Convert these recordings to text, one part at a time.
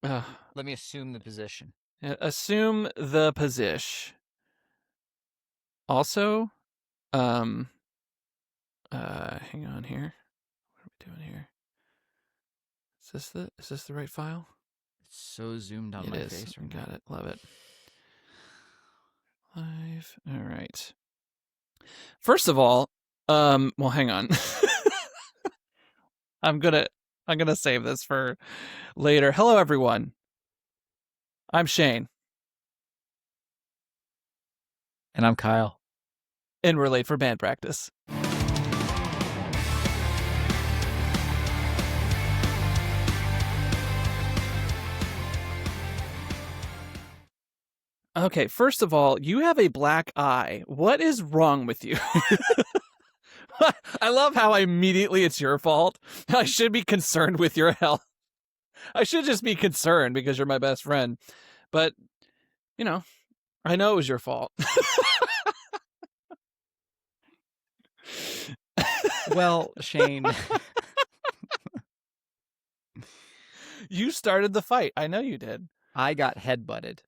Let me assume the position. Assume the position. Also, hang on here. What are we doing here? Is this the right file? It's so zoomed on It my is. face right Got now. it. Love it. Live. All right. First of all, well, hang on. I'm gonna save this for later. Hello, everyone. I'm Shane, And I'm Kyle. and we're late for band practice. Okay, first of all, you have a black eye. What is wrong with you? I love how immediately it's your fault. I should be concerned with your health. I should just be concerned because you're my best friend. But, you know, I know it was your fault. Well, Shane. You started the fight. I know you did. I got headbutted.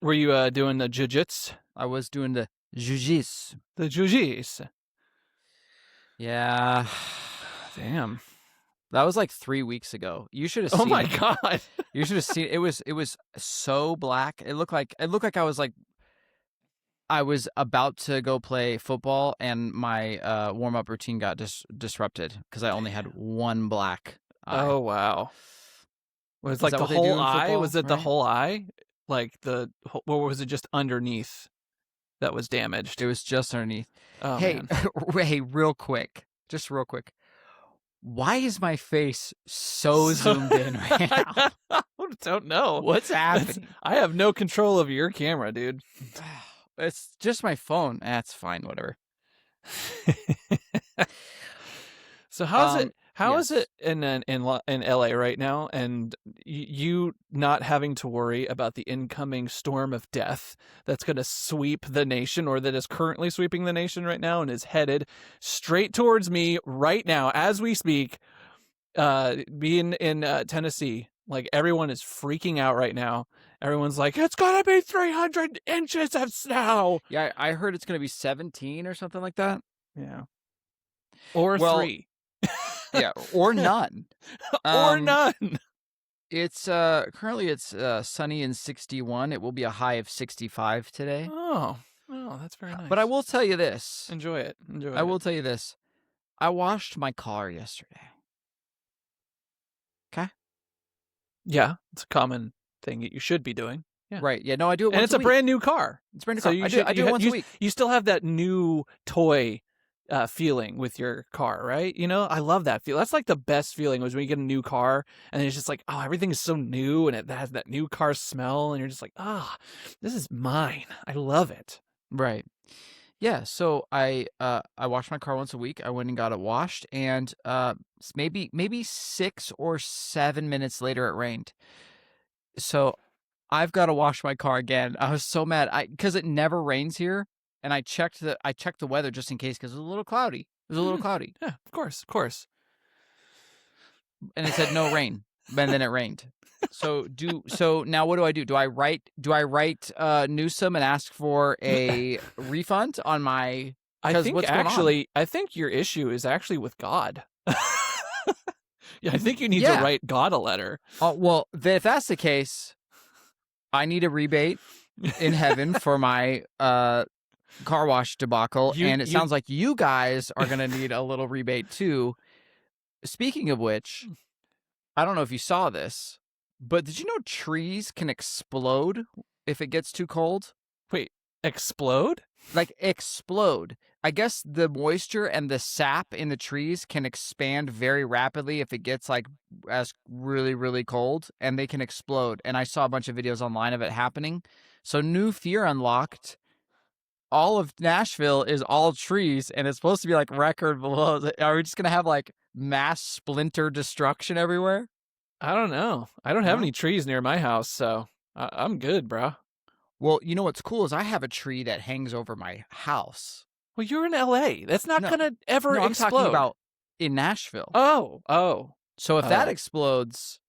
Were you doing the jiu-jitsu? I was doing the jiu-jitsu. The jiu-jitsu. Yeah. Damn. That was like 3 weeks ago. You should have seen Oh my it. God. You should have seen it. It was so black. It looked like I was about to go play football and my warm-up routine got disrupted because I only had one black eye. Oh wow. Was it like that the what they do whole in eye? football, Was it the right? whole eye? Like or was it just underneath that was damaged? It was just underneath. Oh, Hey, man. hey, real quick. Just real quick. Why is my face so zoomed in right now? I don't know. What's happening? I have no control over your camera, dude. It's just my phone. That's fine, whatever. So how's it? How is yes. it in LA right now? And you not having to worry about the incoming storm of death that's going to sweep the nation, or that is currently sweeping the nation right now, and is headed straight towards me right now as we speak. Being in Tennessee, like everyone is freaking out right now. Everyone's like, it's gonna be 300 inches of snow. Yeah, I heard it's going to be 17 or something like that. Yeah. Or Well, 3. Yeah, or none. Or none. It's currently it's sunny and 61. It will be a high of 65 today. Oh, that's very nice. But I will tell you this. Enjoy it. I will tell you this. I washed my car yesterday. Okay? Yeah, it's a common thing that you should be doing. Yeah. Right. Yeah, no, I do it once and it's a week. brand new car. It's a brand new So car. I do it once a week. You still have that new toy feeling with your car, right? You know, I love that feel. That's like the best feeling, was when you get a new car and it's just like, oh, everything is so new, and it has that new car smell, and you're just like, this is mine. I love it. Right. Yeah, so I wash my car once a week. I went and got it washed, and maybe 6 or 7 minutes later it rained. So I've got to wash my car again. I was so mad because it never rains here, and I checked the weather just in case because it was a little cloudy. It was a little cloudy, Yeah, of course. and it said no rain, and then it rained. So now what do? Do I write Newsom and ask for a refund on my? I think your issue is actually with God. Yeah, I think you need to write God a letter. Well, if that's the case, I need a rebate in heaven for my car wash debacle, and it sounds like you guys are going to need a little rebate too. Speaking of which, I don't know if you saw this, but did you know trees can explode if it gets too cold? Wait, explode? Like explode. I guess the moisture and the sap in the trees can expand very rapidly if it gets like as really, really cold, and they can explode. And I saw a bunch of videos online of it happening. So new fear unlocked. All of Nashville is all trees, and it's supposed to be like record below. Are we just gonna have like mass splinter destruction everywhere? I don't know. I don't have any trees near my house, so I'm good, bro. Well, you know what's cool is I have a tree that hangs over my house. Well, you're in LA. That's not gonna ever explode. I'm talking about in Nashville. Oh. So if that explodes,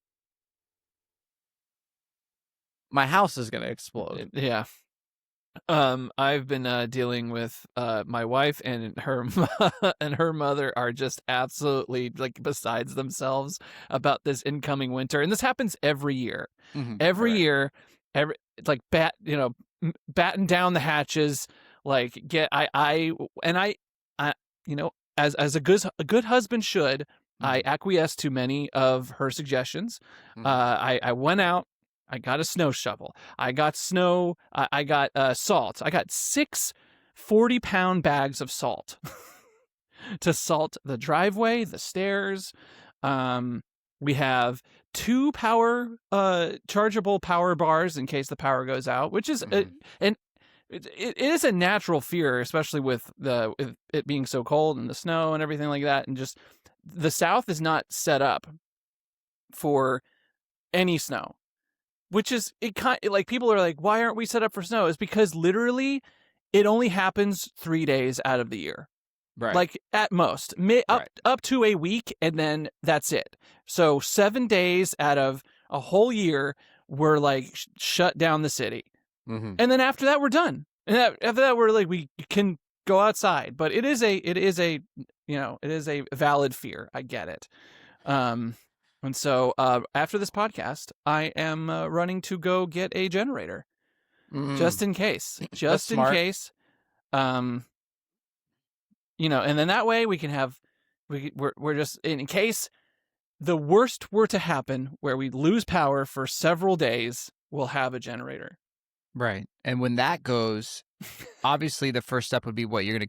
my house is gonna explode. Yeah. I've been dealing with my wife and her and her mother are just absolutely like besides themselves about this incoming winter, and this happens every year. Every Right. year, every it's like batten down the hatches, like get I and I as a good husband should, I Mhm. acquiesce to many of her suggestions. Mhm. I went out. I got a snow shovel. I got snow. I got salt. I got 6 40-pound bags of salt to salt the driveway, the stairs. Um, we have 2 chargeable power bars in case the power goes out, which is Mhm. and it is a natural fear, especially with it being so cold and the snow and everything like that. And just the South is not set up for any snow, which is it kind like people are like, why aren't we set up for snow? It's because literally it only happens 3 days out of the year, Right. like at most, up Right. up to a week, and then that's it. So 7 days out of a whole year, we're like shut down the city, Mhm. and then after that we're done. And after that we're like we can go outside. But it is a valid fear. I get it. Um, and so after this podcast, I am running to go get a generator Mm. just in case, That's just in smart. case. Um, and then that way we can have we're just in case the worst were to happen where we lose power for several days, we'll have a generator. Right. And when that goes, obviously the first step would be what? You're gonna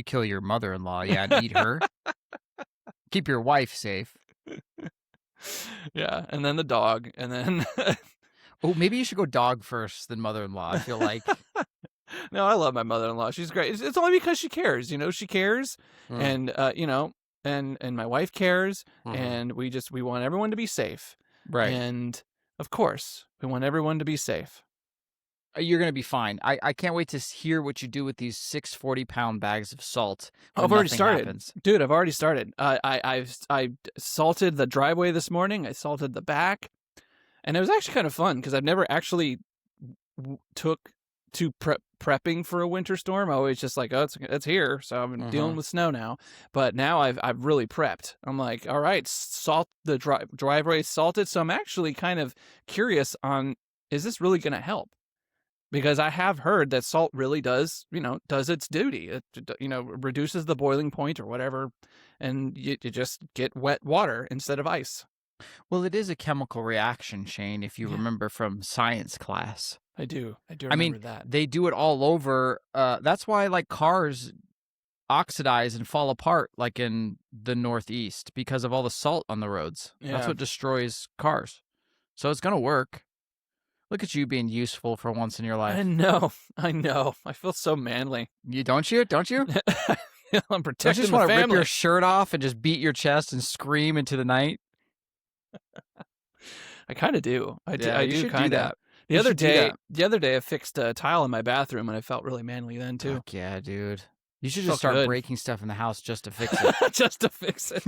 kill your mother-in-law, yeah, and eat her? Keep your wife safe. Yeah, and then the dog, and then Oh, maybe you should go dog first, then mother-in-law. I feel like no, I love my mother-in-law. She's great. It's only because she cares. She cares, Mm. and and my wife cares, Mhm. and we want everyone to be safe, Right. and of course we want everyone to be safe. You're gonna be fine. I can't wait to hear what you do with these 6 40-pound bags of salt I've when already nothing started, happens. dude. I've already started. I salted the driveway this morning. I salted the back, and it was actually kind of fun because I've never actually took to prepping for a winter storm. I always just like, oh, it's here, so I'm dealing Mhm. with snow now. But now I've really prepped. I'm like, all right, salt the driveway salted. So I'm actually kind of curious on, is this really going to help? Because I have heard that salt really does its duty. It reduces the boiling point or whatever, and you just get wet water instead of ice. Well, it is a chemical reaction chain if you Yeah, remember from science class. I do. I do I mean, remember that. they do it all over. That's why like cars oxidize and fall apart like in the Northeast because of all the salt on the roads. That's Yeah. what destroys cars. So it's gonna work. Look at you being useful for once in your I life. know. I know. I feel so manly. You don't you? Don't you? I'm Don't you protecting just the want to rip your family. shirt off and just beat your chest and scream into the night? I kind of do. Yeah, I you do should do kind of. that. The You other should do day, that. the other day, I fixed a tile in my bathroom, and I felt really manly then too. Fuck yeah, dude. You should just Felt start good, breaking stuff in the house just to fix it. just to fix it.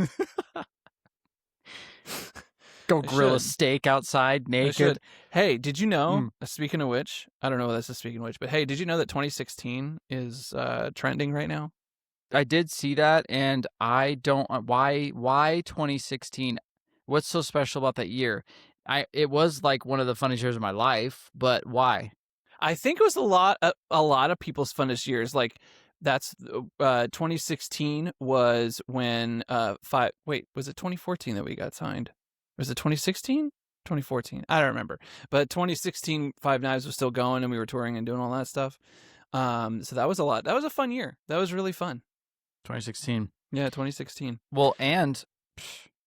Go I grill a should. steak outside I should. naked. Hey, did you know? Mm. Speaking of which, I don't know if this is speaking of which, but hey, did you know that 2016 is trending right now? I did see that, and I don't. Why 2016? What's so special about that year? It was like one of the funniest years of my life, but why? I think it was a lot of people's funnest years. Like that's 2016 was when was it 2014 that we got signed? Was it 2016? 2014? I don't remember. But 2016 Five Knives was still going and we were touring and doing all that stuff. So that was a lot. That was a fun year. That was really fun. 2016. Yeah, 2016. Well, and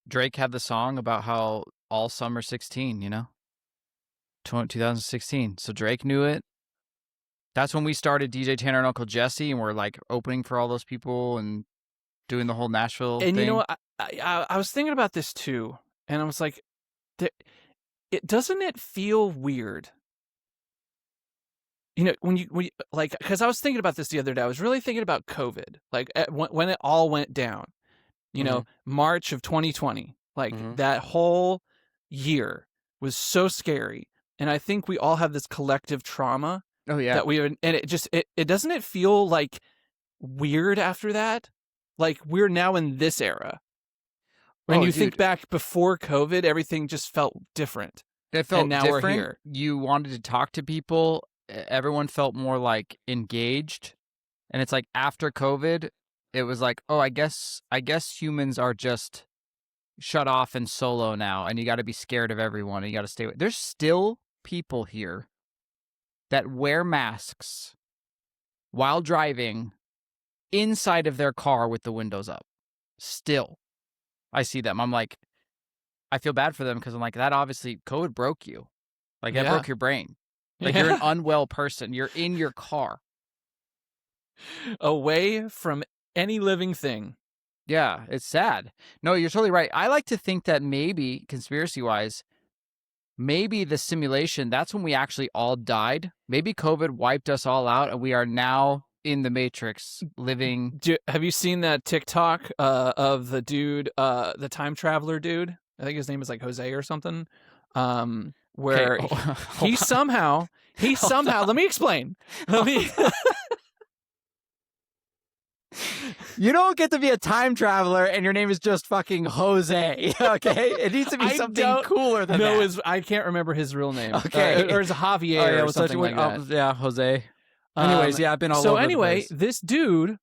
Drake had the song about how all summer 16. 2016. So Drake knew it. That's when we started DJ Tanner and Uncle Jesse, and we're like opening for all those people and doing the whole Nashville And you know thing. what? I was thinking about this too, and I was like, doesn't it feel weird? When you like, because I was thinking about this the other day. I was really thinking about COVID, like when it all went down. Mhm. March of 2020, like Mhm. that whole year was so scary. and I think we all have this collective trauma Oh yeah. that we and it doesn't it feel like weird after that? Like we're now in this era. When Oh you think dude, back before COVID, everything just felt different. it And felt now we're different. here. You wanted to talk to people. Everyone felt more like engaged. And it's like after COVID, it was like, oh, I guess humans are just shut off and solo now, and you got to be scared of everyone. And you got to stay away. There's still people here that wear masks while driving inside of their car with the windows up. Still, I see them. I'm like, I feel bad for them because I'm like, that obviously COVID broke you. Like that Yeah. broke your brain. Like you're an Yeah. unwell person. You're in your car. Away from any living thing. Yeah, it's sad. No, you're totally right. I like to think that maybe, conspiracy wise, maybe the simulation, that's when we actually all died. Maybe COVID wiped us all out and we are now in the Matrix living. Have you seen that TikTok of the dude, the time traveler dude? I think his name is like Jose or something. Okay, Where hold on. somehow Hold on. let me explain. Let me You don't get to be a time traveler and your name is just fucking Jose. Okay, it needs to be I something don't cooler than know that. I can't remember his real name. Okay. Or is it Javier or something like that. Yeah, Jose. Anyways, yeah, I've been all So over the anyway, place. this dude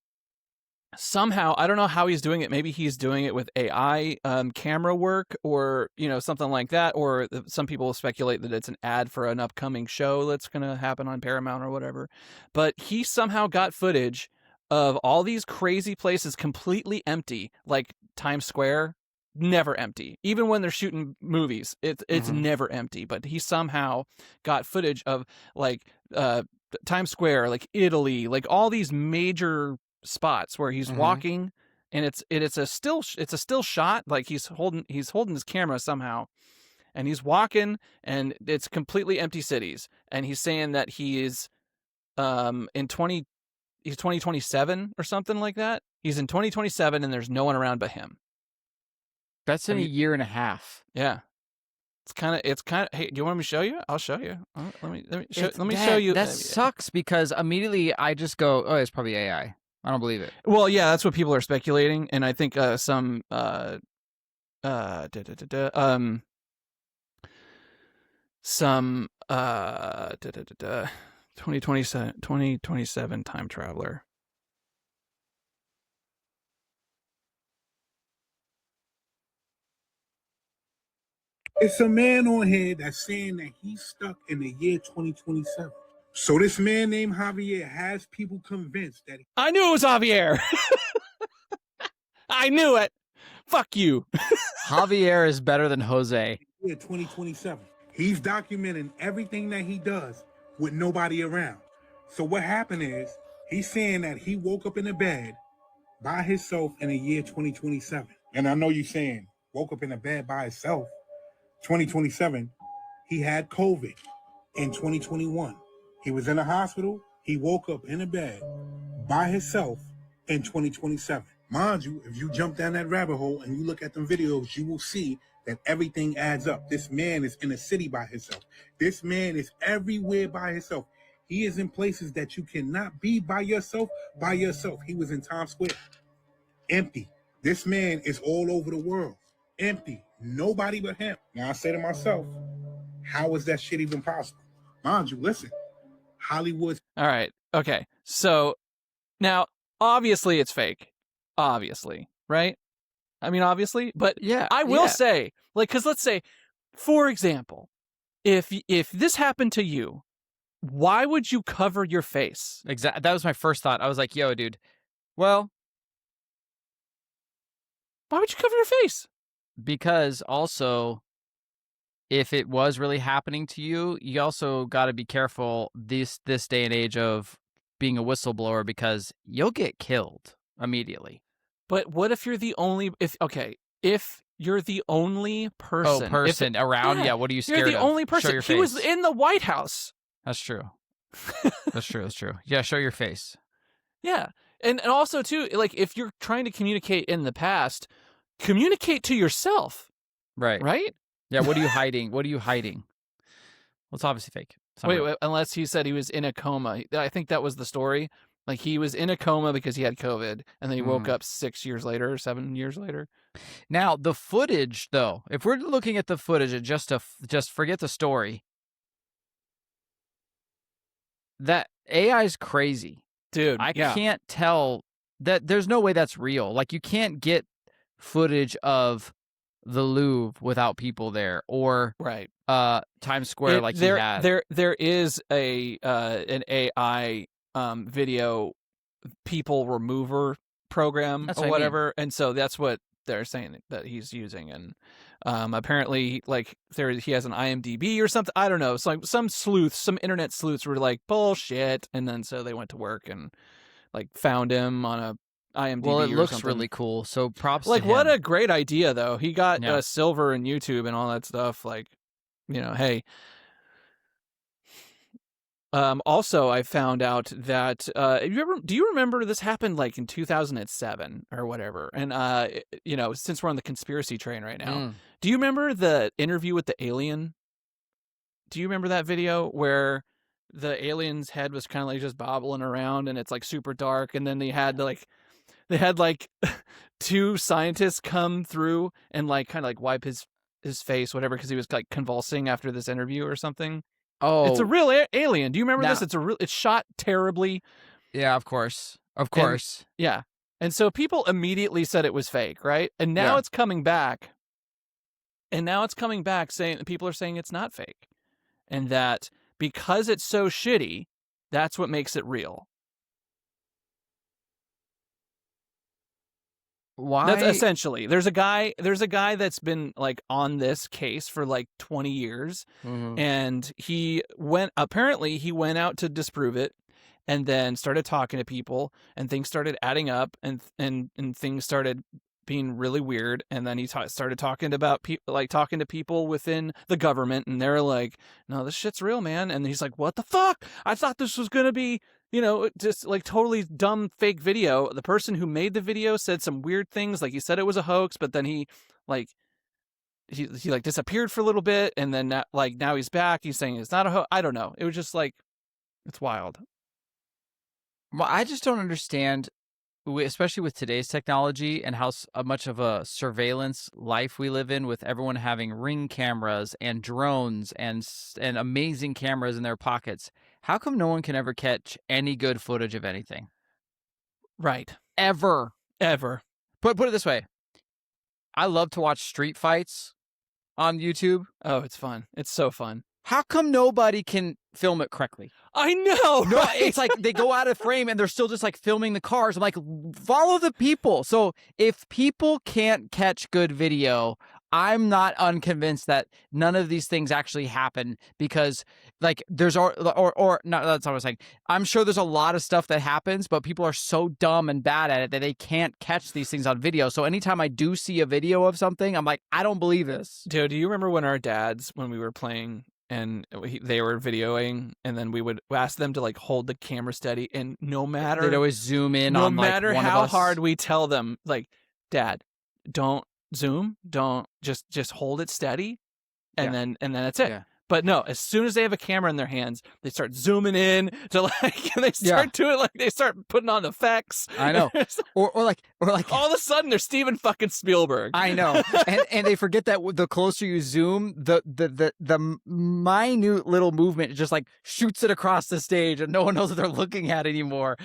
somehow, I don't know how he's doing it. Maybe he's doing it with AI camera work or, something like that. Or some people speculate that it's an ad for an upcoming show that's going to happen on Paramount or whatever. But he somehow got footage of all these crazy places completely empty, like Times Square, never empty. Even when they're shooting movies, it's never empty. But he somehow got footage of like Times Square, like Italy, like all these major spots where he's walking, and it's a still shot. Like he's holding his camera somehow, and he's walking, and it's completely empty cities. And he's saying that he is he's 2027 or something like that. He's in 2027 and there's no one around but him. That's in a year and a half. Yeah. It's kind of, hey, do you want me to show you? I'll show you. Let me show you. That sucks because immediately I just go, oh, it's probably AI. I don't believe it. Well, yeah, that's what people are speculating. And I think some 2027 time traveler. It's a man on here that's saying that he's stuck in the year 2027. So this man named Javier has people convinced that I knew it was Javier. I knew it. Fuck you. Javier is better than Jose. Year 2027. He's documenting everything that he does with nobody around. So what happened is he's saying that he woke up in a bed by himself in the year 2027. And I know you're saying woke up in a bed by himself. 2027, he had COVID in 2021. He was in a hospital. He woke up in a bed by himself in 2027. Mind you, if you jump down that rabbit hole and you look at them videos, you will see that everything adds up. This man is in a city by himself. This man is everywhere by himself. He is in places that you cannot be by yourself. He was in Times Square, empty. This man is all over the world, empty. Nobody but him. Now I say to myself, how is that shit even possible? Mind you, listen, Hollywood. All right. Okay. So now, obviously, it's fake. Obviously, right? I mean, obviously, but Yeah, I will say, like, because let's say, for example, if this happened to you, why would you cover your face? Exactly. That was my first thought. I was like, yo, dude. Well, why would you cover your face? Because also, if it was really happening to you, you also got to be careful this day and age of being a whistleblower because you'll get killed immediately. But what if you're the only if you're the only person around? Yeah, what are you scared of? You're the only person. Show your face. He was in the White House. That's true. That's true. Yeah, show your face. Yeah. And also too, like if you're trying to communicate in the past, communicate to yourself. Right. Right? Yeah, what are you hiding? it's obviously fake. It's not Wait, real. unless he said he was in a coma. I think that was the story. Like he was in a coma because he had COVID, and then he woke up 6 years later or 7 years later. Now the footage, though, if we're looking at the footage, just forget the story. That AI is crazy, dude. I Yeah, can't tell that. There's no way that's real. Like you can't get footage of the Louvre without people there, or right. Times Square like he there, had. there is an AI video people remover program That's or what I mean. whatever, and so that's what they're saying that he's using, and apparently like he has an IMDb or something. I don't know. It's like some internet sleuths were like bullshit, and then so they went to work and like found him on a IMDb Well, it or looks something. really cool, so props Like to what him. a great idea though. He got Yeah. silver in YouTube and all that stuff. Like, hey. Also, I found out that do you remember this happened like in 2007 or whatever? And since we're on the conspiracy train right now, do you remember the interview with the alien? Do you remember that video where the alien's head was kind of like just bobbling around and it's like super dark, and then they had like two scientists come through and like kind of like wipe his face, whatever, because he was like convulsing after this interview or something. Oh, it's a real alien. Do you remember this? It's shot terribly. Yeah, of course. Of course. Yeah. And so people immediately said it was fake, right? And now it's coming back. And now it's coming back saying people are saying it's not fake. And that because it's so shitty, that's what makes it real. Why? That's essentially. There's a guy that's been like on this case for like 20 years, and he went out to disprove it, and then started talking to people, and things started adding up, and things started being really weird, and then he started talking to people within the government, and they're like, "No, this shit's real, man." And he's like, "What the fuck? I thought this was gonna be." Just like totally dumb fake video. The person who made the video said some weird things, like he said it was a hoax, but then he disappeared for a little bit, and then now he's back. He's saying it's not a hoax. I don't know. It was just like, it's wild. Well, I just don't understand, especially with today's technology and how much of a surveillance life we live in, with everyone having Ring cameras and drones and amazing cameras in their pockets. How come no one can ever catch any good footage of anything? Right. Ever. Put it this way. I love to watch street fights on YouTube. Oh, it's fun. It's so fun. How come nobody can film it correctly? I know. No, right? It's like they go out of frame and they're still just like filming the cars. I'm like, follow the people. So if people can't catch good video, I'm not unconvinced that none of these things actually happen, because like there's or no, that's what I was saying. I'm sure there's a lot of stuff that happens, but people are so dumb and bad at it that they can't catch these things on video. So anytime I do see a video of something, I'm like, I don't believe this. Dude, do you remember when our dads, when we were playing and they were videoing, and then we would ask them to like hold the camera steady, and no matter, they'd always zoom in no on like matter one how of us. hard we tell them, like, Dad, don't zoom, don't just hold it steady, and then that's it. Yeah. But no, as soon as they have a camera in their hands, they start zooming in to like, and they start doing like, they start putting on effects. I know. or like all of a sudden they're Steven fucking Spielberg. I know. and they forget that the closer you zoom, the minute little movement just like shoots it across the stage, and no one knows what they're looking at anymore.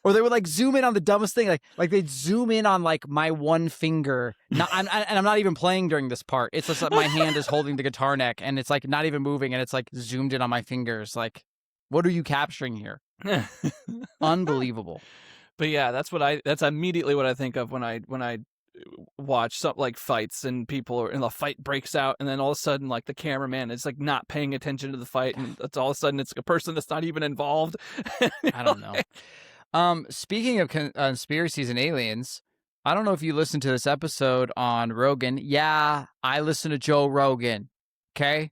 Or they would like zoom in on the dumbest thing, like they'd zoom in on like my one finger. And I'm not even playing during this part. It's just like my hand is holding the guitar neck, and it's like not even moving, and it's like zoomed in on my fingers. Like, what are you capturing here? Unbelievable. But yeah, that's immediately what I think of when I watch something like fights, and and the fight breaks out, and then all of a sudden like the cameraman is like not paying attention to the fight, and it's all of a sudden it's a person that's not even involved. I don't know. Speaking of conspiracies and aliens, I don't know if you listened to this episode on Rogan. Yeah, I listen to Joe Rogan. Okay?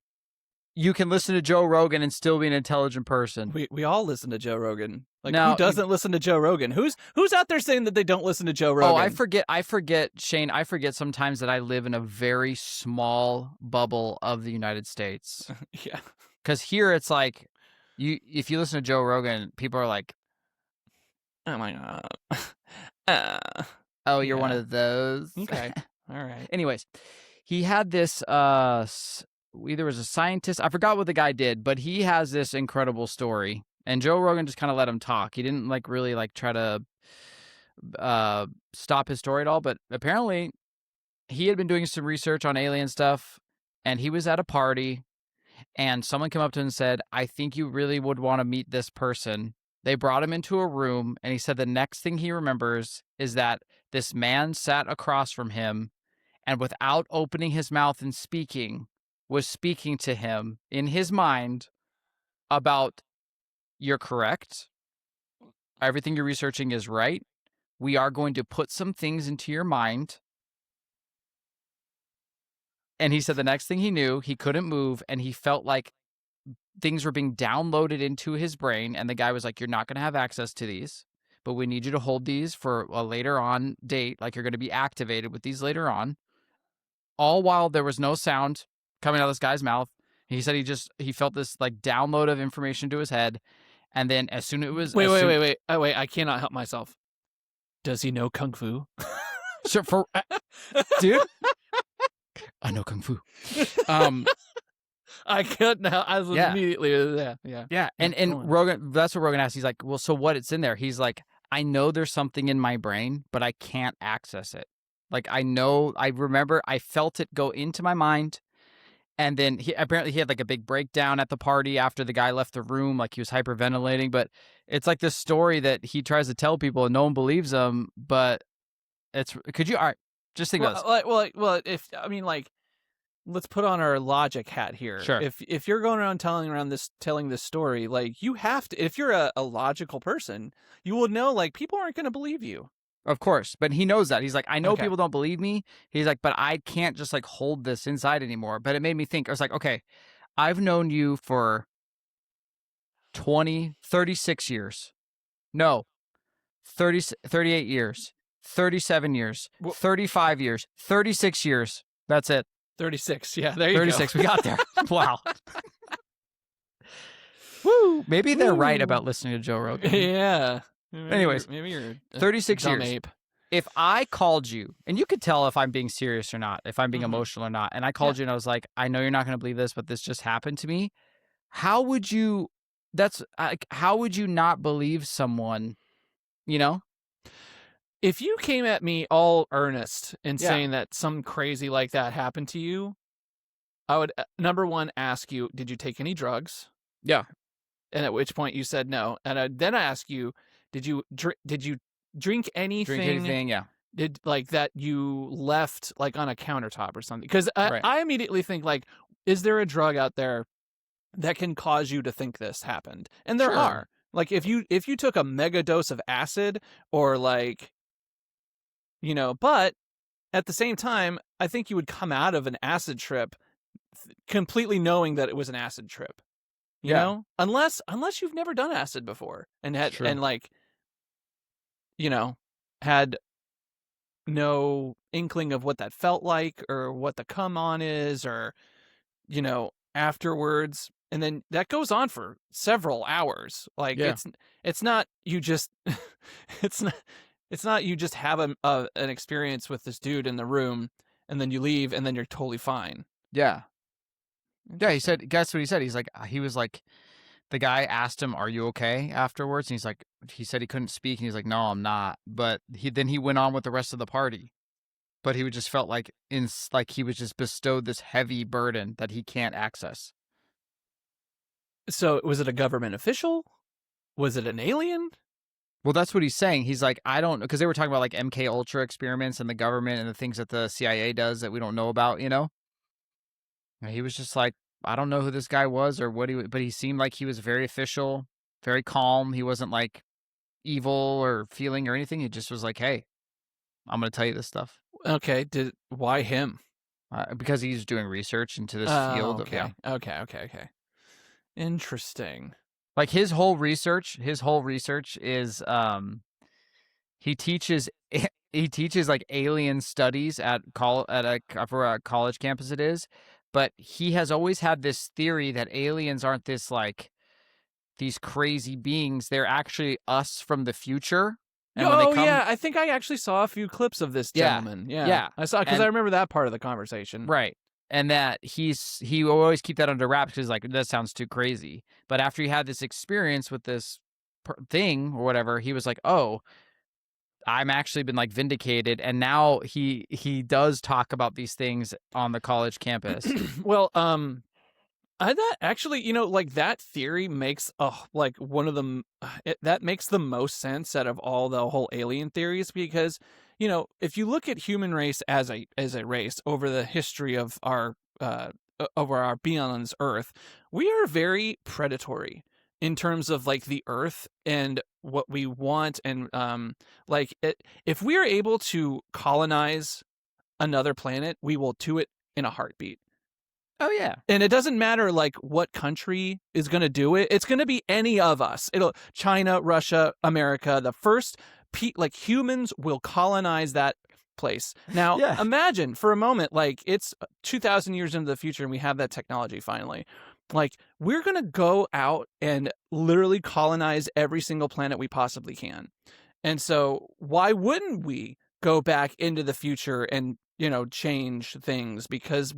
you can listen to Joe Rogan and still be an intelligent person. We all listen to Joe Rogan. Like, Now, who doesn't listen to Joe Rogan? Who's out there saying that they don't listen to Joe Rogan? Oh, I forget, Shane. I forget sometimes that I live in a very small bubble of the United States. Yeah. Because here it's like, if you listen to Joe Rogan, people are like, "Oh my "Oh, you're one of those." Okay. All right. Anyways, he had this. Either was a scientist. I forgot what the guy did, but he has this incredible story, and Joe Rogan just kind of let him talk. He didn't really try to stop his story at all. But apparently, he had been doing some research on alien stuff, and he was at a party, and someone came up to him and said, "I think you really would want to meet this person." They brought him into a room, and he said the next thing he remembers is that this man sat across from him, and without opening his mouth and speaking, was speaking to him in his mind about, "You're correct. Everything you're researching is right. We are going to put some things into your mind." And he said the next thing he knew, he couldn't move, and he felt like things were being downloaded into his brain. And the guy was like, "You're not going to have access to these, but we need you to hold these for a later on date. Like, you're going to be activated with these later on." All while there was no sound coming out of this guy's mouth. He said he felt this like download of information to his head. And then as soon as it was... Wait. Oh, wait, I cannot help myself. Does he know Kung Fu? Sure, dude, I know Kung Fu. I couldn't. I was immediately, yeah. And Rogan, that's what Rogan asked. He's like, "Well, so what? It's in there." He's like, "I know there's something in my brain, but I can't access it. Like, I remember I felt it go into my mind." And then he had like a big breakdown at the party after the guy left the room, like he was hyperventilating. But it's like this story that he tries to tell people and no one believes him. But all right, just think about this. Well, let's put on our logic hat here. Sure. If you're going around telling this story, like, you have to, if you're a logical person, you will know, like, people aren't going to believe you. Of course, but he knows that. He's like, "I know Okay. people don't believe me." He's like, "But I can't just like hold this inside anymore." But it made me think. I was like, "Okay, I've known you for 36 years. No, 38 years, 37 years, 35 years, 36 years. That's it. 36. Yeah, there you go. 36. We got there. Wow. Woo. Maybe they're right about listening to Joe Rogan. Yeah. Anyways, maybe you're 36 dumb years. ape. If I called you, and you could tell if I'm being serious or not, if I'm being emotional or not, and I called you and I was like, "I know you're not going to believe this, but this just happened to me," how would you not believe someone, you know? If you came at me all earnest and saying that some crazy like that happened to you, I would, number one, ask you, did you take any drugs? Yeah. And at which point you said no. And then I ask you, did you drink anything? Yeah. That you left like on a countertop or something? Because I immediately think, like, is there a drug out there that can cause you to think this happened? And there are. Like, if you took a mega dose of acid, or like, but at the same time, I think you would come out of an acid trip completely knowing that it was an acid trip. You know? Unless you've never done acid before and had had no inkling of what that felt like, or what the come on is, or afterwards, and then that goes on for several hours. Like, it's not you just it's not you just have an experience with this dude in the room and then you leave and then you're totally fine. Yeah. Yeah, he said, guess what he said? He was like, the guy asked him, "Are you okay?" afterwards. And he said he couldn't speak. And he's like, "No, I'm not." But he went on with the rest of the party. But he just felt like he was just bestowed this heavy burden that he can't access. So was it a government official? Was it an alien? Well, that's what he's saying. He's like, I don't know, because they were talking about like MK Ultra experiments and the government and the things that the CIA does that we don't know about, And he was just like, I don't know who this guy was or but he seemed like he was very official, very calm. He wasn't like evil or feeling or anything. He just was like, "Hey, I'm going to tell you this stuff." Okay. Why him? because he's doing research into this Oh, field of okay. Okay. Interesting. like his whole research is he teaches he teaches like alien studies at for a college campus it is, but he has always had this theory that aliens aren't this like these crazy beings, they're actually us from the future. And when they Oh, come yeah. I think I actually saw a few clips of this yeah. gentleman. Yeah. Yeah. I saw, because I And remember that part of the conversation. right. And that he will always keep that under wraps because like that sounds too crazy. But after he had this experience with this thing or whatever, he was like, "Oh, I'm actually been like vindicated." And now he does talk about these things on the college campus. Well, that actually, like that theory makes like one of them that makes the most sense out of all the whole alien theories because, if you look at human race as a race over the history of our over our being on this earth, we are very predatory in terms of like the earth and what we want and if we are able to colonize another planet, we will do it in a heartbeat. Oh yeah. And it doesn't matter like what country is going to do it. It's going to be any of us. China, Russia, America. The first like humans will colonize that place. Now, Yeah. imagine for a moment, like it's 2,000 years into the future and we have that technology finally. Like we're going to go out and literally colonize every single planet we possibly can. And so why wouldn't we go back into the future and change things? Because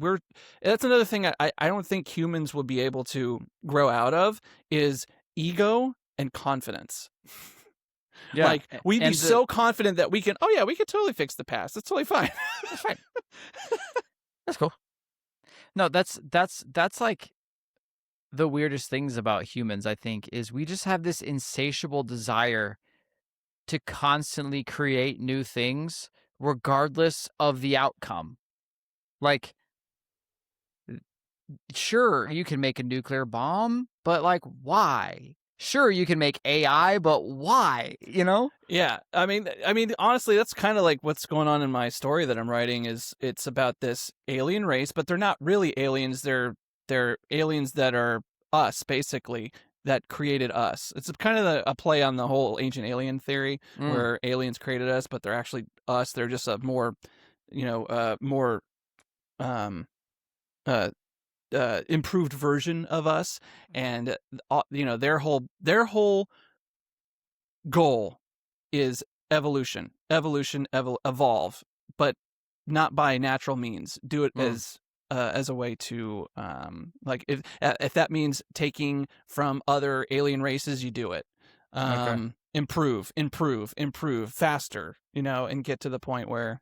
that's another thing I don't think humans will be able to grow out of is ego and confidence. Yeah. Like we'd be so confident that we can totally fix the past. It's totally fine. That's fine. That's cool. No, that's like the weirdest things about humans, I think, is we just have this insatiable desire to constantly create new things regardless of the outcome. Like, sure, you can make a nuclear bomb, but like, why? Sure, you can make AI, but why? Yeah, I mean, honestly, that's kind of like what's going on in my story that I'm writing. Is it's about this alien race, but they're not really aliens. They're aliens that are us, basically, that created us. It's kind of a play on the whole ancient alien theory, where aliens created us, but they're actually us. They're just a more, more improved version of us, and their whole goal is evolution, evolve, but not by natural means. Do it as a way to like if that means taking from other alien races, you do it. Okay. Improve faster, and get to the point where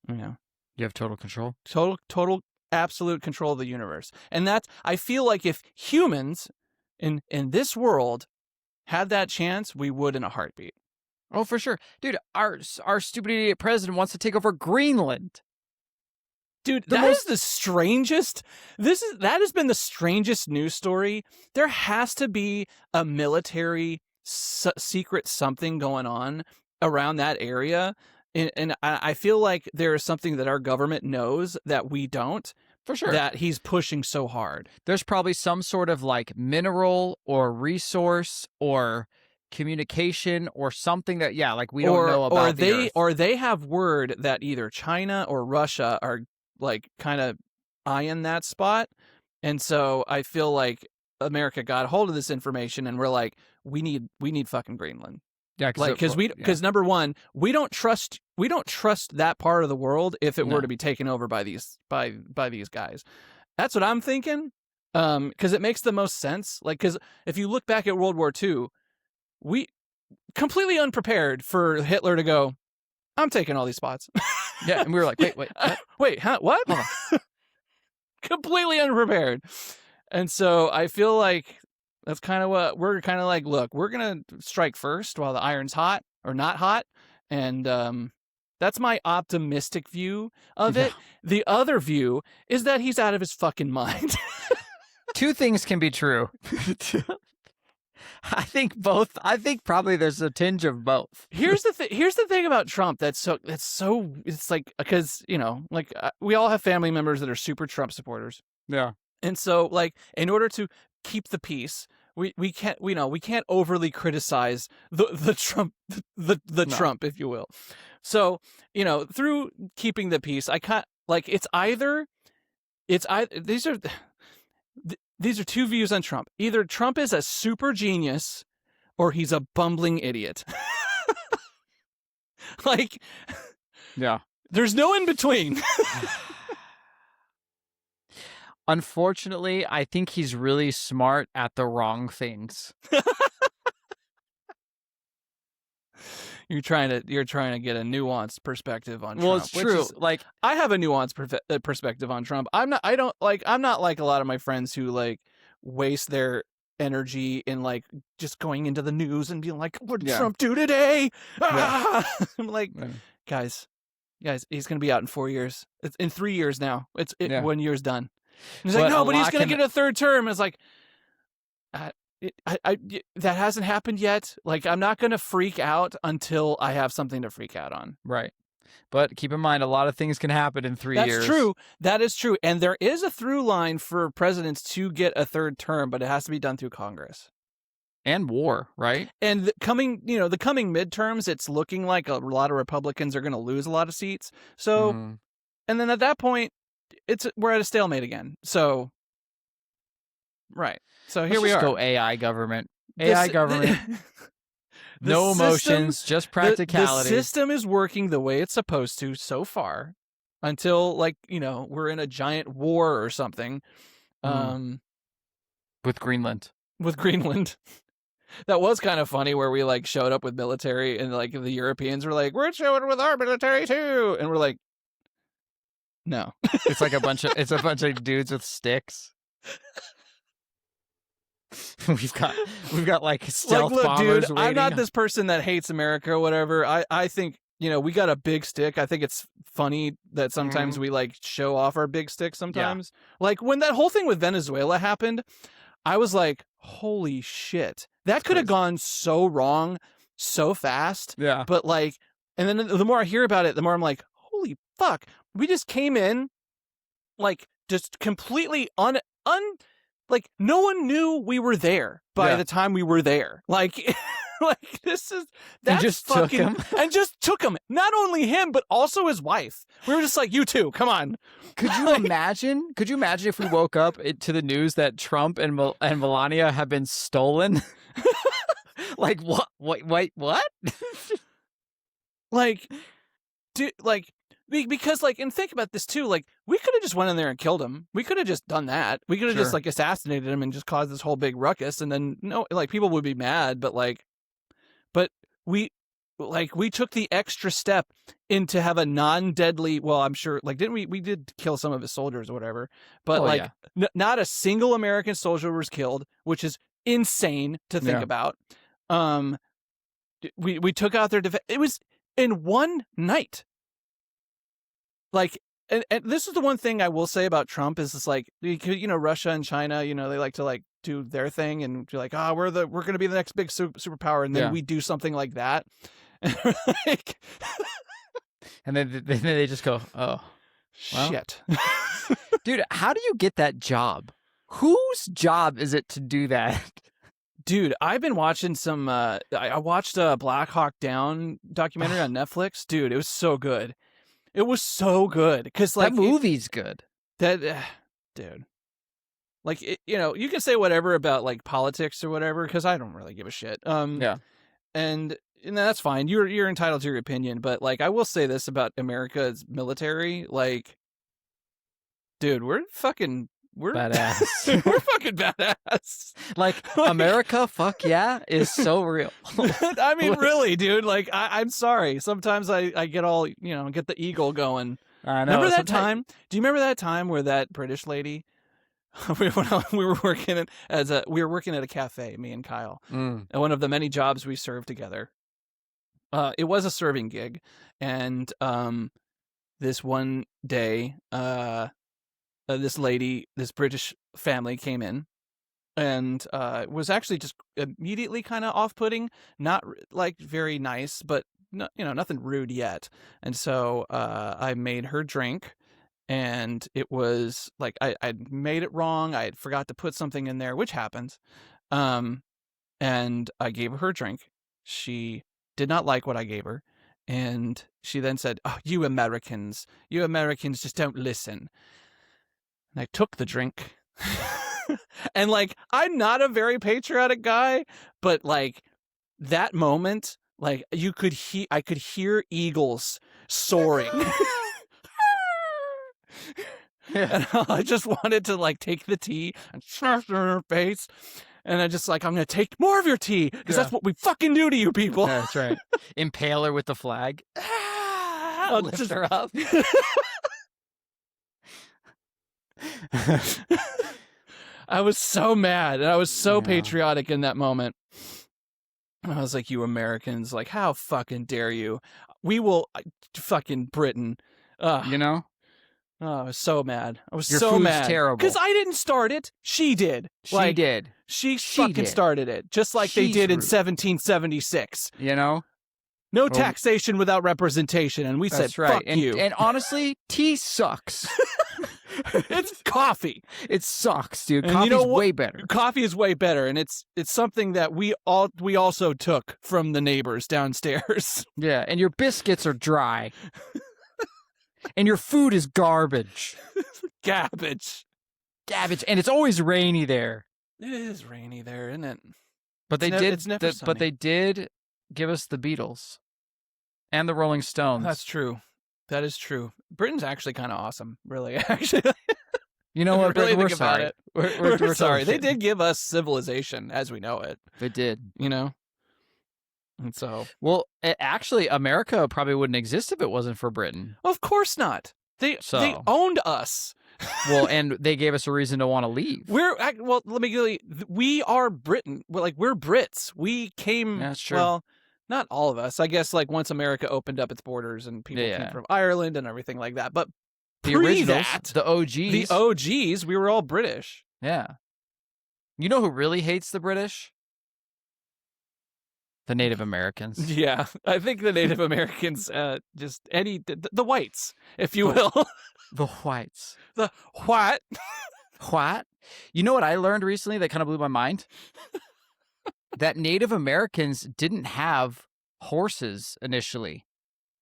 you have total control. Total absolute control of the universe. And that's, I feel like if humans in this world had that chance, we would in a heartbeat. Oh, for sure. Dude, our stupid idiot president wants to take over Greenland. Dude, that is the strangest. That has been the strangest news story. There has to be a military secret something going on around that area. And I feel like there is something that our government knows that we don't. For sure. That he's pushing so hard. There's probably some sort of like mineral or resource or communication or something that, like we don't know about or they have word that either China or Russia are like kind of eyeing that spot. And so I feel like America got a hold of this information and we're like, we need fucking Greenland. Yeah, because number one, we don't trust that part of the world if it were to be taken over by these guys. That's what I'm thinking. Because it makes the most sense. Like, because if you look back at World War II, we completely unprepared for Hitler to go, I'm taking all these spots. Yeah, and we were like, wait, what? Wait, huh? What? Completely unprepared. And so I feel like that's kind of what we're kind of like, look, we're going to strike first while the iron's hot or not hot. And that's my optimistic view of it. The other view is that he's out of his fucking mind. Two things can be true. I think both. I think probably there's a tinge of both. Here's the thing about Trump it's like, because like we all have family members that are super Trump supporters, Yeah. and so like in order to keep the peace, we can't we can't overly criticize the Trump the No. Trump, if you will. So through keeping the peace, I can't, like, it's either these are two views on Trump. Either Trump is a super genius or he's a bumbling idiot. Like, Yeah. there's no in between. Unfortunately, I think he's really smart at the wrong things. You're trying to get a nuanced perspective on Trump. Well, it's true. Like, I have a nuanced perspective on Trump. I'm not like a lot of my friends who like waste their energy in like just going into the news and being like, what did Trump do today? Ah! I'm like, guys, he's gonna be out in 4 years. It's in 3 years now. 1 year's done. And he's like, no, but he's gonna get a third term. It's like, that hasn't happened yet. Like, I'm not gonna freak out until I have something to freak out on. right. But keep in mind, a lot of things can happen in 3 years. That's true. That is true. And there is a through line for presidents to get a third term, but it has to be done through Congress. And war, right? And the coming midterms, it's looking like a lot of Republicans are going to lose a lot of seats. So, and then at that point, we're at a stalemate again. So, right. So here we are. Go AI government. AI government. No emotions, just practicality. The system is working the way it's supposed to so far, until like we're in a giant war or something. With Greenland. That was kind of funny, where we like showed up with military and like the Europeans were like, we're showing with our military too, and we're like, no. It's like a bunch of dudes with sticks. We've got like stealth bombers dude, waiting. I'm not this person that hates America or whatever. I think we got a big stick. I think it's funny that sometimes we like show off our big stick sometimes. Yeah. Like when that whole thing with Venezuela happened, I was like, holy shit. That could have gone so wrong so fast. Yeah. But like, and then the more I hear about it, the more I'm like, holy fuck. We just came in like just completely like no one knew we were there by the time we were there. Like, like that's just fucking, took him. And just took him. Not only him, but also his wife. We were just like, you two, come on. Could you imagine? Could you imagine if we woke up to the news that Trump and Melania have been stolen? Like what? Wait, what? Like, dude, like. Because like, and think about this too, like we could have just went in there and killed him. We could have just done that. We could have just like assassinated him and just caused this whole big ruckus, and then like people would be mad, but we took the extra step into have a non-deadly, well, I'm sure, like, didn't we did kill some of his soldiers or whatever, but not a single American soldier was killed, which is insane to think about. We took out their defense. It was in one night. Like, and this is the one thing I will say about Trump is it's like, Russia and China, they like to like do their thing and be like, we're going to be the next big superpower. And then we do something like that. And then they just go, oh, well. Shit. Dude, how do you get that job? Whose job is it to do that? Dude, I've been watching some, I watched a Black Hawk Down documentary on Netflix. Dude, it was so good. It was so good because like that movie's good. That dude, like you can say whatever about like politics or whatever because I don't really give a shit. And that's fine. You're entitled to your opinion, but like I will say this about America's military, like, dude, we're badass. We're fucking badass. Like America, fuck yeah, is so real. I mean, really, dude. Like, I'm sorry. Sometimes I get all get the eagle going. I know. Remember that time? Do you remember that time where that British lady? we were working at a cafe, me and Kyle, and one of the many jobs we served together. It was a serving gig, and this one day, this British family came in, and it was actually just immediately kind of off-putting, not like very nice, but no, nothing rude yet. And so I made her drink, and it was like I made it wrong. I forgot to put something in there, which happens. And I gave her her drink. She did not like what I gave her, and she then said, "Oh, you Americans just don't listen." And I took the drink. And like, I'm not a very patriotic guy, but like that moment, like I could hear eagles soaring. And I just wanted to like take the tea and smash it in her face. And I just like, I'm going to take more of your tea because that's what we fucking do to you people. Yeah, that's right. Impale her with the flag. I'll Lift just her up. I was so mad, and I was so patriotic in that moment. I was like, you Americans, like, how fucking dare you? We will, fucking Britain. You know? Oh, I was so mad. I was Your so food's mad. terrible. Because I didn't start it. She did. She did. She fucking started it, just like they did in 1776. You know? No taxation without representation, and we said, fuck you. And honestly, tea sucks. It's coffee. It sucks, dude. And Coffee's you know what? way better. Coffee is way better, and it's something that we also took from the neighbors downstairs. Yeah, and your biscuits are dry. And your food is garbage. Garbage. And it's always rainy there. It is rainy there, isn't it? But they But they did give us the Beatles and the Rolling Stones. That's true. That is true. Britain's actually kind of awesome, really. Actually, you know what? Really we're think sorry. about it. We're sorry. They shitting. did give us civilization as we know it. They did. You know. And so, well, actually, America probably wouldn't exist if it wasn't for Britain. Of course not. They owned us. Well, and they gave us a reason to want to leave. Let me tell you, we are Britain. We're Brits. We came. That's true. Well, not all of us. I guess like once America opened up its borders and people came from Ireland and everything like that. But the originals, the OGs, we were all British. Yeah. You know who really hates the British? The Native Americans. Yeah, I think the Native Americans, just the whites, if you will. The whites. The what? What? You know what I learned recently that kind of blew my mind? That Native Americans didn't have horses initially.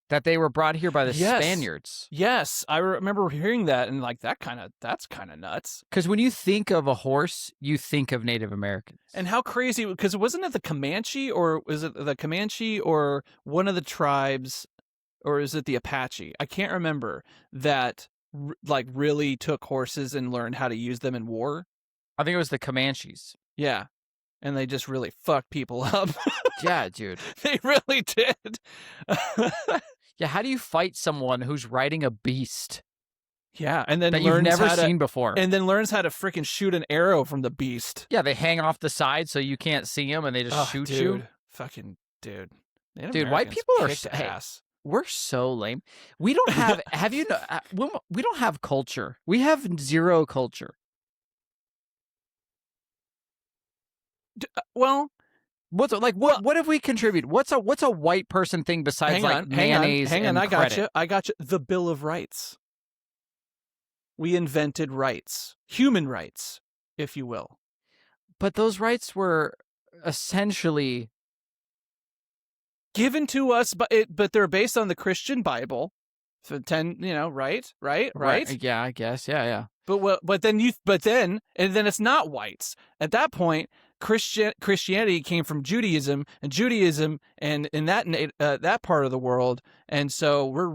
That they were brought here by the Spaniards. Yes, I remember hearing that, and like that's kind of nuts. Because when you think of a horse, you think of Native Americans. And how crazy? Because wasn't it the Comanche, or was it the Comanche, or one of the tribes, or is it the Apache? I can't remember that. Like really took horses and learned how to use them in war. I think it was the Comanches. Yeah, and they just really fucked people up. Yeah, dude. They really did. Yeah, how do you fight someone who's riding a beast? Yeah, and then that you've never seen before. And then learns how to freaking shoot an arrow from the beast. Yeah, they hang off the side so you can't see them, and they just shoot you. Fucking dude. Dude, white people are ass. We're so lame. We don't have. Have you? We don't have culture. We have zero culture. Well, what's like? What have we contributed? What's a white person thing besides mayonnaise? Hang on, and credit? I got you. The Bill of Rights. We invented rights, human rights, if you will. But those rights were essentially given to us, but they're based on the Christian Bible. So right? Yeah, I guess. Yeah. But then it's not whites. At that point, Christianity came from Judaism, and in that part of the world, and so we're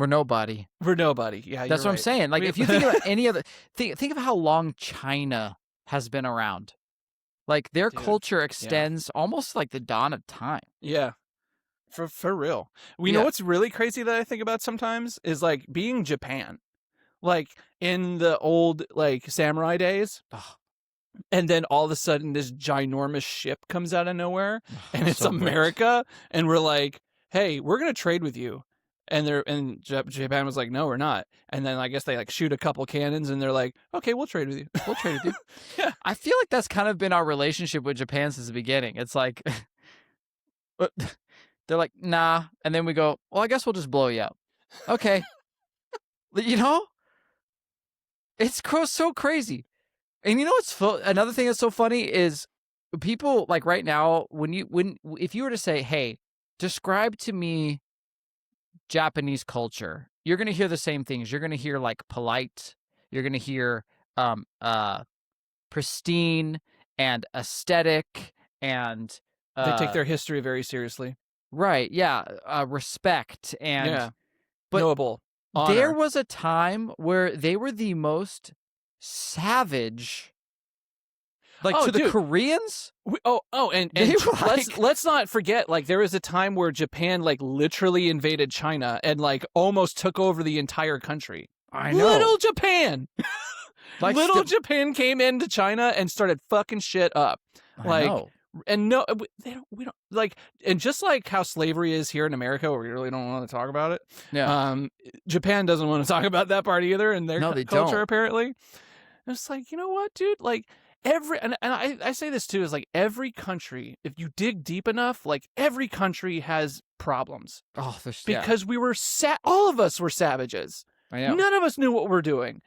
nobody. We're nobody. Yeah, that's what I'm saying. Like, if you think about any other think of how long China has been around. Like, their culture extends almost like the dawn of time. Yeah. For real. You know what's really crazy that I think about sometimes is like being Japan. Like in the old like samurai days. And then all of a sudden this ginormous ship comes out of nowhere and it's America. And we're like, hey, we're going to trade with you. And Japan was like, no, we're not. And then I guess they like shoot a couple cannons, and they're like, okay, we'll trade with you. We'll trade with you. Yeah. I feel like that's kind of been our relationship with Japan since the beginning. It's like they're like, nah, and then we go, well, I guess we'll just blow you up. Okay. You know? It's so crazy. And you know what's another thing that's so funny is people like right now if you were to say, "Hey, describe to me Japanese culture," you're going to hear the same things. You're going to hear like polite, you're going to hear pristine and aesthetic and They take their history very seriously. right, yeah, respect and Yeah. but Noble. Honor. there was a time where they were the most savage, like to the Koreans. And They were let's not forget, like there was a time where Japan like literally invaded China and like almost took over the entire country. I know. Little Japan. Like Little Japan came into China and started fucking shit up. I know. And no, we don't like, and just like how slavery is here in America, where we really don't want to talk about it. Yeah. Japan doesn't want to talk about that part either in their they culture, don't. apparently. And it's like, you know what, dude? Like and I say this too, is like every country, if you dig deep enough, like every country has problems. Oh, because we were all of us were savages. I know. None of us knew what we're doing.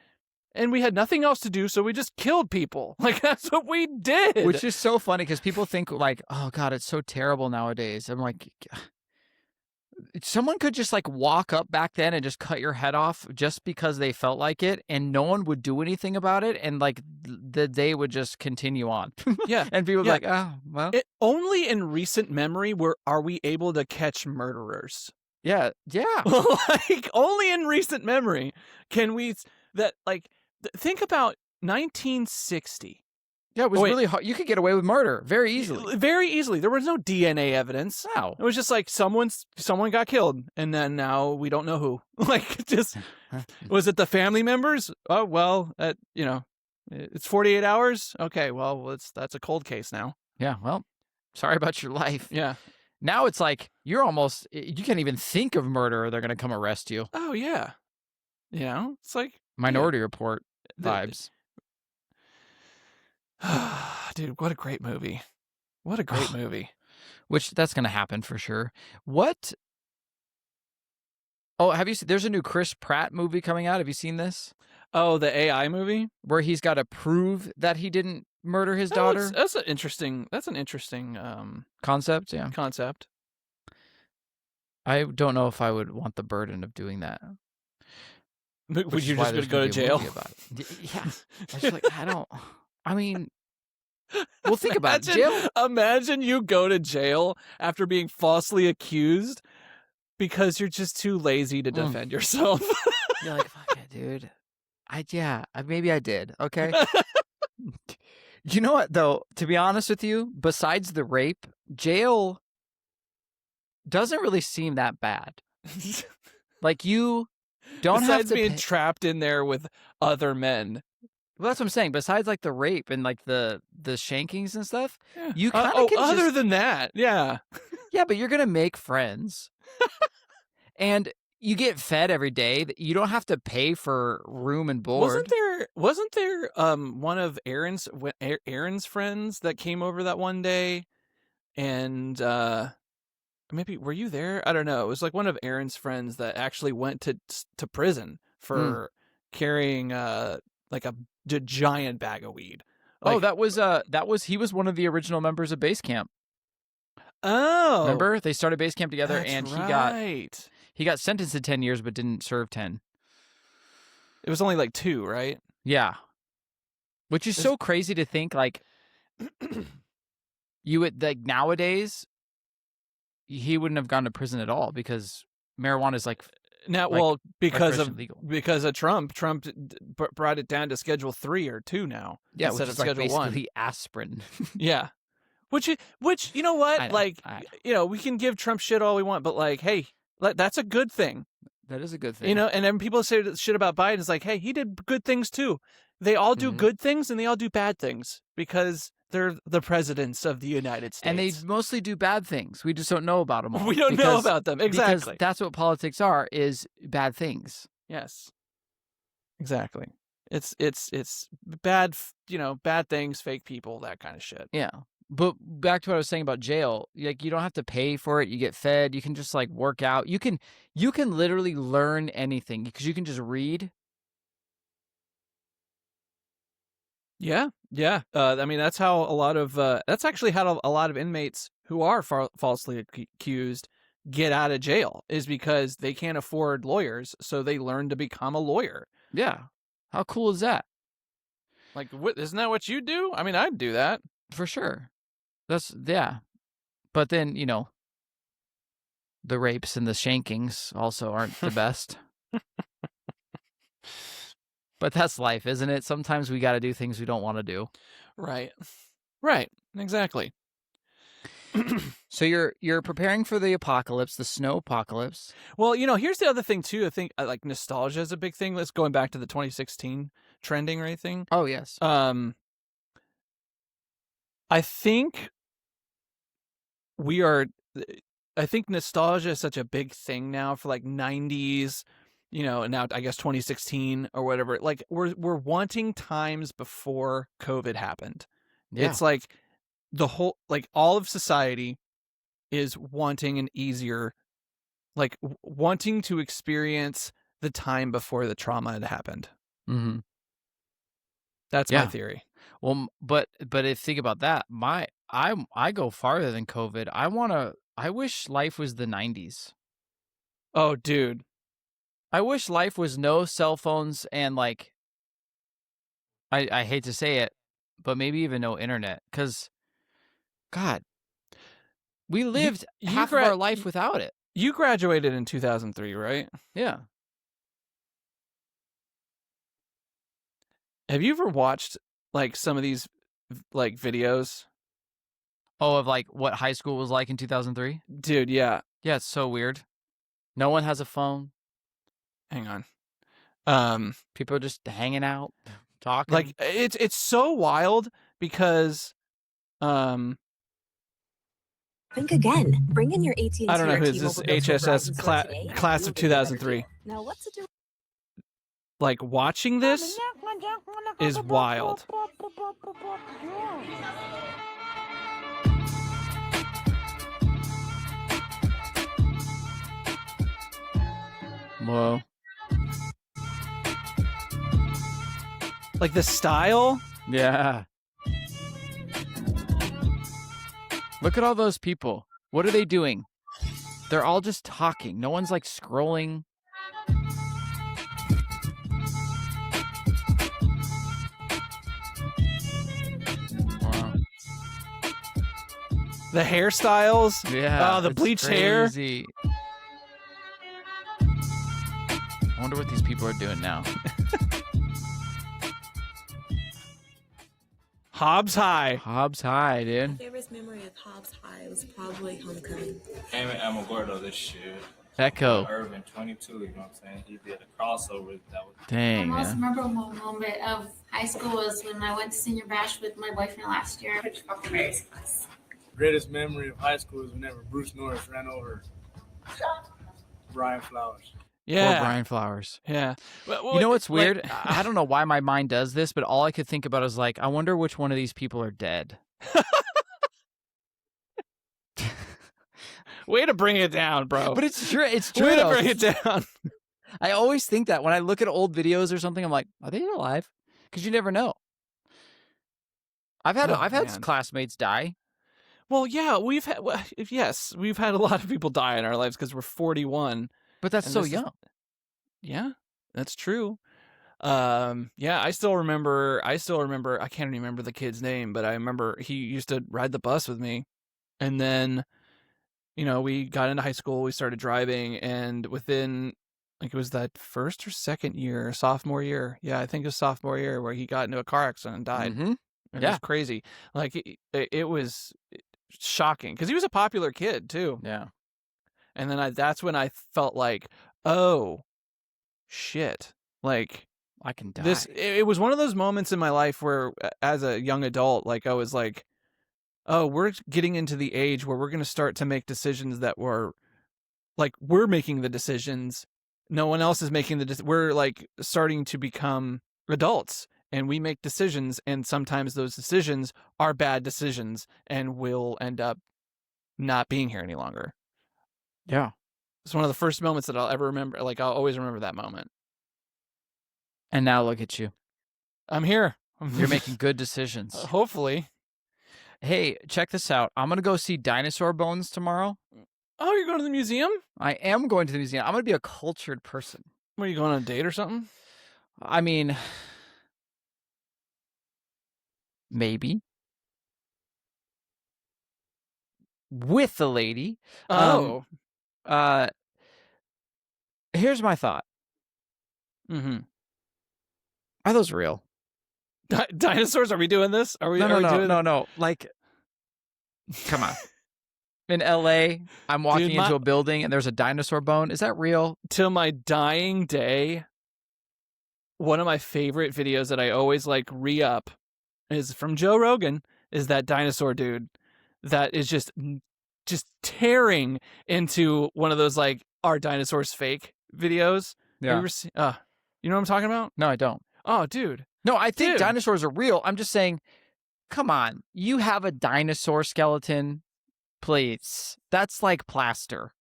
And we had nothing else to do, so we just killed people. Like, that's what we did. Which is so funny because people think, like, oh, God, it's so terrible nowadays. I'm like, someone could just, like, walk up back then and just cut your head off just because they felt like it, and no one would do anything about it, and, like, the day would just continue on. Yeah. And people would be like, oh, well. Only in recent memory are we able to catch murderers. Yeah. Like, only in recent memory can we... That, like... Think about 1960. Yeah, it was really hard. You could get away with murder very easily. Very easily. There was no DNA evidence. Wow. It was just like someone got killed, and then now we don't know who. Like, just was it the family members? Oh well, it's 48 hours. Okay, well that's a cold case now. Yeah. Well, sorry about your life. Yeah. Now it's like you can't even think of murder, or they're gonna come arrest you. Oh yeah. It's like Minority Report vibes. Dude, what a great movie. What a great movie. Which that's going to happen for sure. What? Oh, have you seen, there's a new Chris Pratt movie coming out. Have you seen this? Oh, the AI movie? Where he's got to prove that he didn't murder his daughter? That's an interesting concept, yeah. Concept. I don't know if I would want the burden of doing that. Would you just go to jail? Yeah. I was like, I mean, well, think about it. Jail. Imagine you go to jail after being falsely accused because you're just too lazy to defend yourself. You're like, fuck it, dude. Maybe I did. Okay. You know what, though? To be honest with you, besides the rape, jail doesn't really seem that bad. Like, you don't Besides have to being trapped in there with other men. Well, that's what I'm saying. Besides, like, the rape and, like, the shankings and stuff, Yeah. you kind of other than that, yeah. Yeah, but you're going to make friends. And you get fed every day. You don't have to pay for room and board. Wasn't there one of Aaron's friends that came over that one day, and maybe were you there? I don't know. It was like one of Aaron's friends that actually went to prison for carrying like a giant bag of weed. Like, he was one of the original members of Base Camp. Oh, remember they started Base Camp together, and he got sentenced to 10 years but didn't serve 10. It was only like 2, right? Yeah, which is so crazy to think. Like, you would, like, nowadays he wouldn't have gone to prison at all because marijuana is like now. Like, well, because of Trump brought it down to Schedule 3 or 2 now. Yeah, instead which of is like Schedule 1. basically aspirin. Yeah. Which you know what? We can give Trump shit all we want, but like, hey, that's a good thing. That is a good thing. You know, and then people say shit about Biden. It's like, hey, he did good things too. They all do good things and they all do bad things because they're the presidents of the United And they States. mostly do bad things. We just don't know about them all. We don't know about them. Because Exactly. that's what politics are, is bad things. Yes. Exactly. It's bad, bad things, fake people, that kind of shit. Yeah. But back to what I was saying about jail, like you don't have to pay for it. You get fed. You can just like work out. You can literally learn anything because you can just read. Yeah, yeah. I mean, that's how a lot of that's actually how a lot of inmates who are falsely accused get out of jail, is because they can't afford lawyers, so they learn to become a lawyer. Yeah. How cool is that? Like, isn't that what you do? I mean, I'd do that For sure. Yeah. But then, the rapes and the shankings also aren't the best. But that's life, isn't it? Sometimes we got to do things we don't want to do. Right. Right. Exactly. So you're preparing for the apocalypse, the snow apocalypse. Well, here's the other thing too. I think like nostalgia is a big thing. Let's going back to the 2016 trending or anything. Oh, yes. I think I think nostalgia is such a big thing now for like 90s, and now I guess 2016 or whatever. Like we're wanting times before COVID happened. Yeah. It's like the whole, like all of society is wanting an easier, like wanting to experience the time before the trauma had happened. Mm-hmm. That's my theory. Well, but if think about that, I go farther than COVID. I wish life was the 90s. Oh, dude. I wish life was no cell phones and like I hate to say it, but maybe even no internet, cuz God, we lived half of our life without it. You graduated in 2003, right? Yeah. Have you ever watched like some of these like videos? Oh, of like what high school was like in 2003? Dude, yeah. Yeah, it's so weird. No one has a phone. Hang on. People are just hanging out, talking. Like it's so wild because Think again. Bring in your AT&T I don't know or who is this. T-Mobile bill for HSS Verizon today. class You'll of get a better 2003. deal. Now what's the Like watching this is wild. Whoa. Like the style. Yeah. Look at all those people. What are they doing? They're all just talking. No one's like scrolling. Wow. The hairstyles. Yeah. Oh, the it's bleached hair. crazy. I wonder what these people are doing now. Hobbs High. Hobbs High, dude. My favorite memory of Hobbs High was probably homecoming. Him and Amargordo this shit. Echo. Irvin 22, you know what I'm saying? He did a crossover that was Dang, My most man. memorable moment of high school was when I went to senior bash with my boyfriend last year. Which fucking race class. Greatest memory of high school is whenever Bruce Norris ran over Brian Flowers. Yeah. Poor Brian Flowers. Yeah. You know what's weird? I don't know why my mind does this, but all I could think about is like, I wonder which one of these people are dead. Way to bring it down, bro. But it's true. It's true. Way to though. bring it down. I always think that when I look at old videos or something, I'm like, are they alive? Because you never know. I've had man. classmates die. Well, yeah, we've had a lot of people die in our lives because we're 41. But that's And so this is- young. Yeah, that's true. Yeah, I still remember. I can't remember the kid's name, but I remember he used to ride the bus with me, and then, we got into high school. We started driving, and within, like, it was that first or second year, sophomore year. Yeah, I think it was sophomore year where he got into a car accident and died. Mm-hmm. It Yeah. was crazy. Like it was shocking because he was a popular kid too. Yeah. And then that's when I felt like, oh, shit. Like, I can die. It was one of those moments in my life where, as a young adult, like I was like, oh, we're getting into the age where we're going to start to make decisions that were like, we're making the decisions. No one else is making we're like starting to become adults, and we make decisions, and sometimes those decisions are bad decisions and will end up not being here any longer. Yeah. It's one of the first moments that I'll ever remember. Like, I'll always remember that moment. And now look at you. I'm here. You're making good decisions. Hopefully. Hey, check this out. I'm going to go see dinosaur bones tomorrow. Oh, you're going to the museum? I am going to the museum. I'm going to be a cultured person. What, are you going on a date or something? I mean, maybe. With the lady. Oh. Here's my thought. Mm-hmm. Are those real? Dinosaurs? Are we doing this? Are we? No. Like, come on. In LA, I'm walking into a building and there's a dinosaur bone. Is that real? Till my dying day, one of my favorite videos that I always like re-up is from Joe Rogan, is that dinosaur dude that is just tearing into one of those like, are dinosaurs fake videos. Yeah. Have you ever seen, you know what I'm talking about? No, I don't. Oh, dude. No, I think dinosaurs are real. I'm just saying, come on. You have a dinosaur skeleton, please. That's like plaster.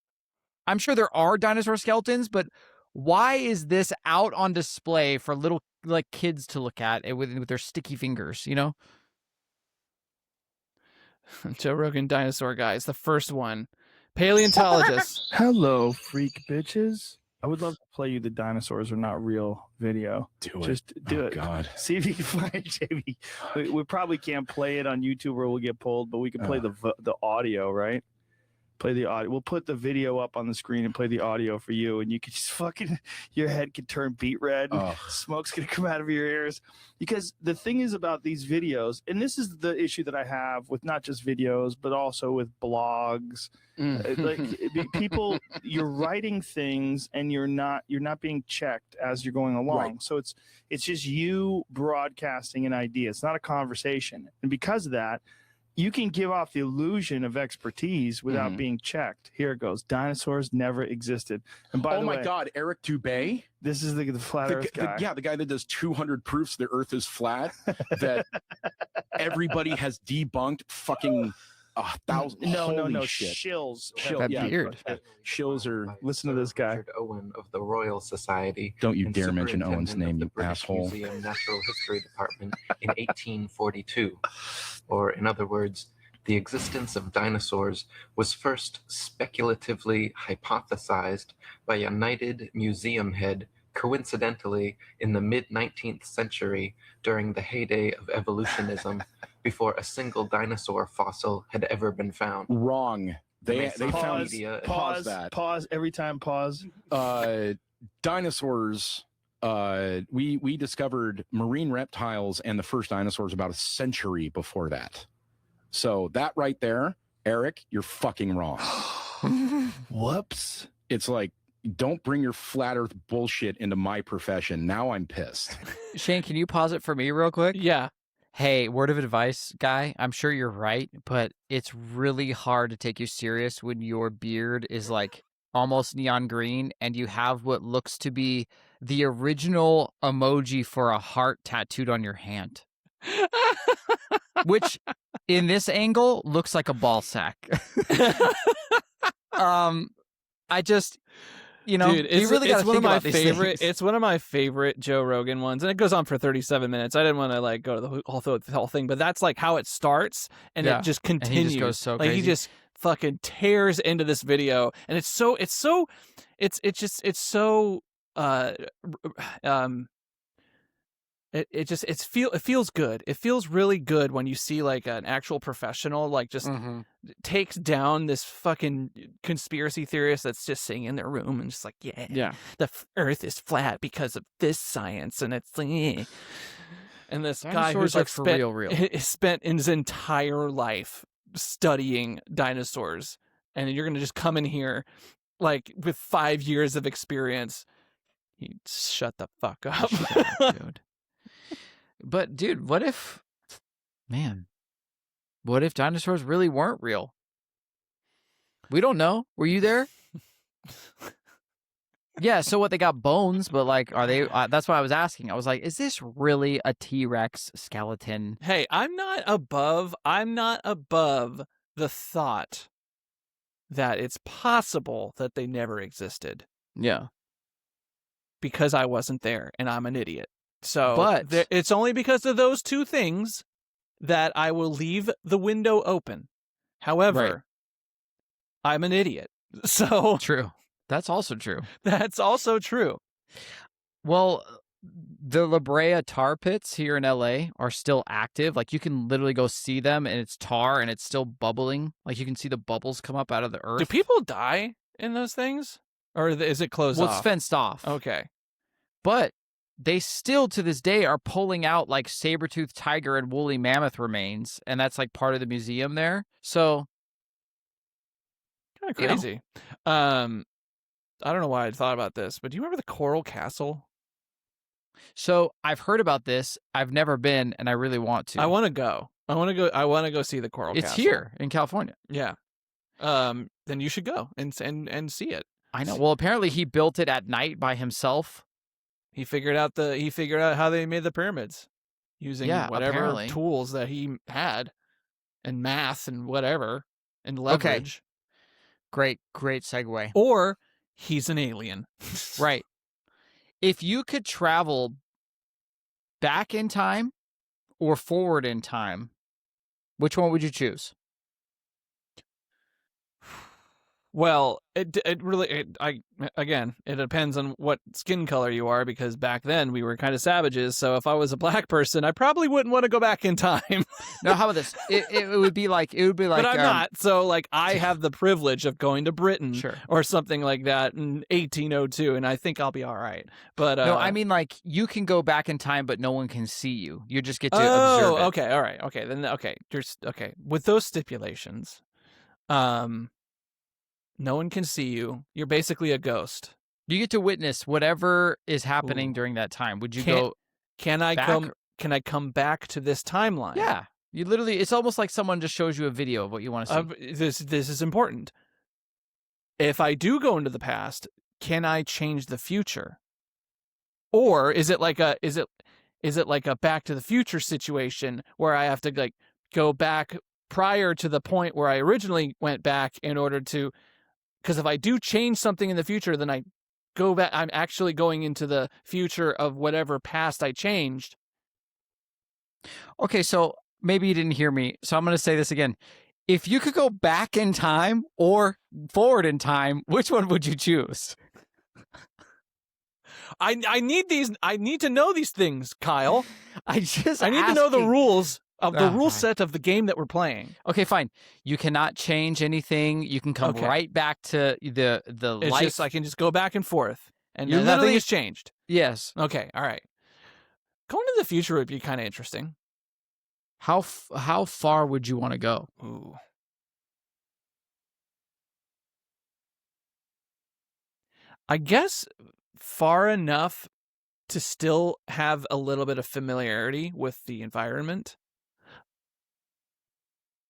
I'm sure there are dinosaur skeletons, but why is this out on display for little like kids to look at it with their sticky fingers, you know? Joe Rogan dinosaur guys, the first one. Paleontologist. Hello, freak bitches. I would love to play you the dinosaurs are not real video. Just do it. God. See if you can find JB. We probably can't play it on YouTube or we'll get pulled, but we can play the audio, right? Play the audio. We'll put the video up on the screen and play the audio for you, and you can just fucking, your head can turn beet red. Smoke's gonna come out of your ears. Because the thing is about these videos, and this is the issue that I have with not just videos, but also with blogs. Like people, you're writing things and you're not being checked as you're going along. Right. So it's just you broadcasting an idea. It's not a conversation, and because of that, you can give off the illusion of expertise without being checked. Here it goes. Dinosaurs never existed. And by the way, my God, Eric Dubay. This is the flat Earth guy. The guy that does 200 proofs the Earth is flat. That everybody has debunked. Fucking 1,000. No. Shit. Shills. That beard. Shills are. Listen to this guy. Richard Owen of the Royal Society. Don't you dare mention Owen's name, you asshole. Museum Natural History Department in 1842. Or, in other words, the existence of dinosaurs was first speculatively hypothesized by a knighted museum head, coincidentally in the mid-19th century during the heyday of evolutionism, before a single dinosaur fossil had ever been found. Wrong. They found pause every time. Pause. Dinosaurs. We discovered marine reptiles and the first dinosaurs about a century before that. So that right there, Eric, you're fucking wrong. Whoops. It's like, don't bring your flat earth bullshit into my profession. Now I'm pissed. Shane, can you pause it for me real quick? Yeah. Hey, word of advice, guy. I'm sure you're right, but it's really hard to take you serious when your beard is like almost neon green and you have what looks to be the original emoji for a heart tattooed on your hand. Which in this angle looks like a ball sack. I just, you know, dude, you really got to think about these things. It's one of my favorite Joe Rogan ones, and it goes on for 37 minutes. I didn't want to like go to the whole thing, but that's like how it starts, and it just continues. And he just goes so like crazy. he just fucking tears into this video, and it feels good. It feels really good when you see like an actual professional like just takes down this fucking conspiracy theorist that's just sitting in their room and just like, the Earth is flat because of this science, and it's and this guy who's like spent in his entire life studying dinosaurs, and you're gonna just come in here like with 5 years of experience. He shut the fuck up. Shut up, dude. But dude, what if dinosaurs really weren't real? We don't know. Were you there? Yeah, so what, they got bones, but like, are they, that's what I was asking. I was like, is this really a T-Rex skeleton? Hey, I'm not above the thought that it's possible that they never existed. Yeah. Because I wasn't there and I'm an idiot. So But it's only because of those two things that I will leave the window open. However, I'm an idiot. So true. That's also true. That's also true. Well, the La Brea tar pits here in LA are still active. Like, you can literally go see them, and it's tar and it's still bubbling. Like, you can see the bubbles come up out of the earth. Do people die in those things? Or is it closed off? Well, it's fenced off. Okay. But they still, to this day, are pulling out, like, saber-toothed tiger and woolly mammoth remains, and that's, like, part of the museum there. So... kind of crazy. I don't know why I thought about this, but do you remember the Coral Castle? So I've heard about this. I've never been, and I really want to. I want to go. I want to go see the Coral Castle. It's here in California. Yeah. Then you should go and see it. I know. Well, apparently he built it at night by himself. He figured out how they made the pyramids using whatever tools that he had, and math and whatever, and leverage. Okay. Great segue. Or he's an alien. Right. If you could travel back in time or forward in time, which one would you choose? Well, it depends on what skin color you are, because back then we were kind of savages. So if I was a black person, I probably wouldn't want to go back in time. No, how about this? It would be like but I'm not. So like, I have the privilege of going to Britain or something like that in 1802, and I think I'll be all right. But no, I mean, like, you can go back in time, but no one can see you. You just get to observe it. Okay, all right, okay, then okay, with those stipulations, no one can see you. You're basically a ghost. You get to witness whatever is happening during that time. Would you go? Can I back? Can I come back to this timeline? Yeah. You literally. It's almost like someone just shows you a video of what you want to see. This is important. If I do go into the past, can I change the future? Or is it like a Back to the Future situation where I have to like go back prior to the point where I originally went back in order to? Because if I do change something in the future, then I go back. I'm actually going into the future of whatever past I changed. Okay, so maybe you didn't hear me. So I'm going to say this again. If you could go back in time or forward in time, which one would you choose? I need these. I need to know these things, Kyle. I need to know the rules of the rule set of the game that we're playing. Okay, fine. You cannot change anything. You can come right back to the it's life. Just, I can just go back and forth, and You nothing literally- has changed. Yes. Okay, all right. Going to the future would be kind of interesting. How far would you want to go? Ooh. I guess far enough to still have a little bit of familiarity with the environment.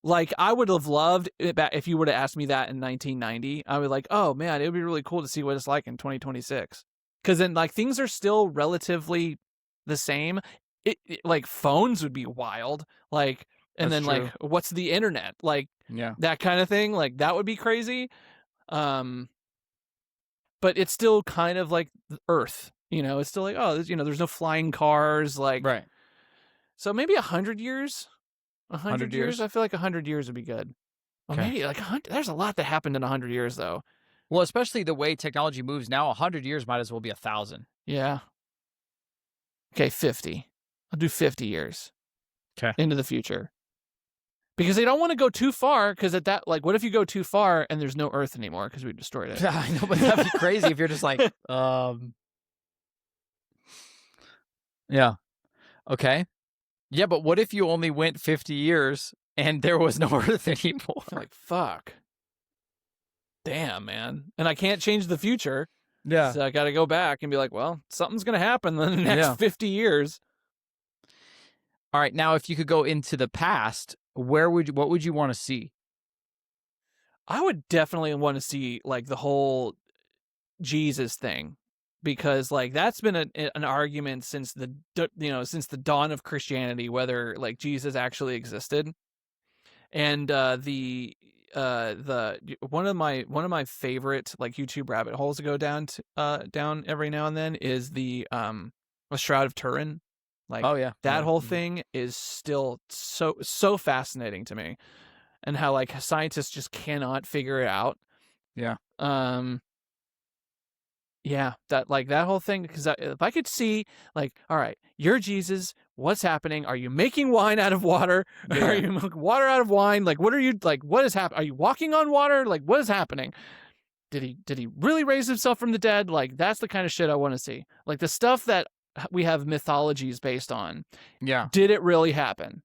Like, I would have loved it back if you would have asked me that in 1990. I would like, oh man, it would be really cool to see what it's like in 2026. Because then, like, things are still relatively the same. Like, phones would be wild. Like, and That's then true. like, what's the internet? Like, that kind of thing. Like, that would be crazy. But it's still kind of like Earth. You know, it's still like, oh, there's no flying cars. Like, Right. So maybe 100 years. 100 years? years? I feel like 100 years would be good. Well, Okay. maybe like 100. There's a lot that happened in 100 years, though. Well, especially the way technology moves now, 100 years might as well be 1,000. Yeah. Okay, 50. I'll do 50 years. Okay. Into the future. Because they don't want to go too far, because at that, like, what if you go too far and there's no Earth anymore because we destroyed it? I know, but that'd be crazy if you're just like, yeah. Okay. Yeah, but what if you only went 50 years and there was no Earth anymore? Like, fuck. Damn, man. And I can't change the future. Yeah. So I got to go back and be like, well, something's going to happen in the next Yeah. 50 years. All right. Now, if you could go into the past, what would you want to see? I would definitely want to see like the whole Jesus thing, because like that's been an argument since since the dawn of Christianity, whether like Jesus actually existed. And the one of my favorite like YouTube rabbit holes to go down every now and then is the Shroud of Turin. Like Oh yeah. that Yeah. whole thing is still so fascinating to me, and how like scientists just cannot figure it out. Yeah. Yeah, that whole thing, because if I could see, like, all right, you're Jesus, what's happening? Are you making wine out of water? Yeah. Are you making water out of wine? Like, what are you, like, what is happening? Are you walking on water? Like, what is happening? Did he really raise himself from the dead? Like, that's the kind of shit I want to see. Like, the stuff that we have mythologies based on. Yeah. Did it really happen?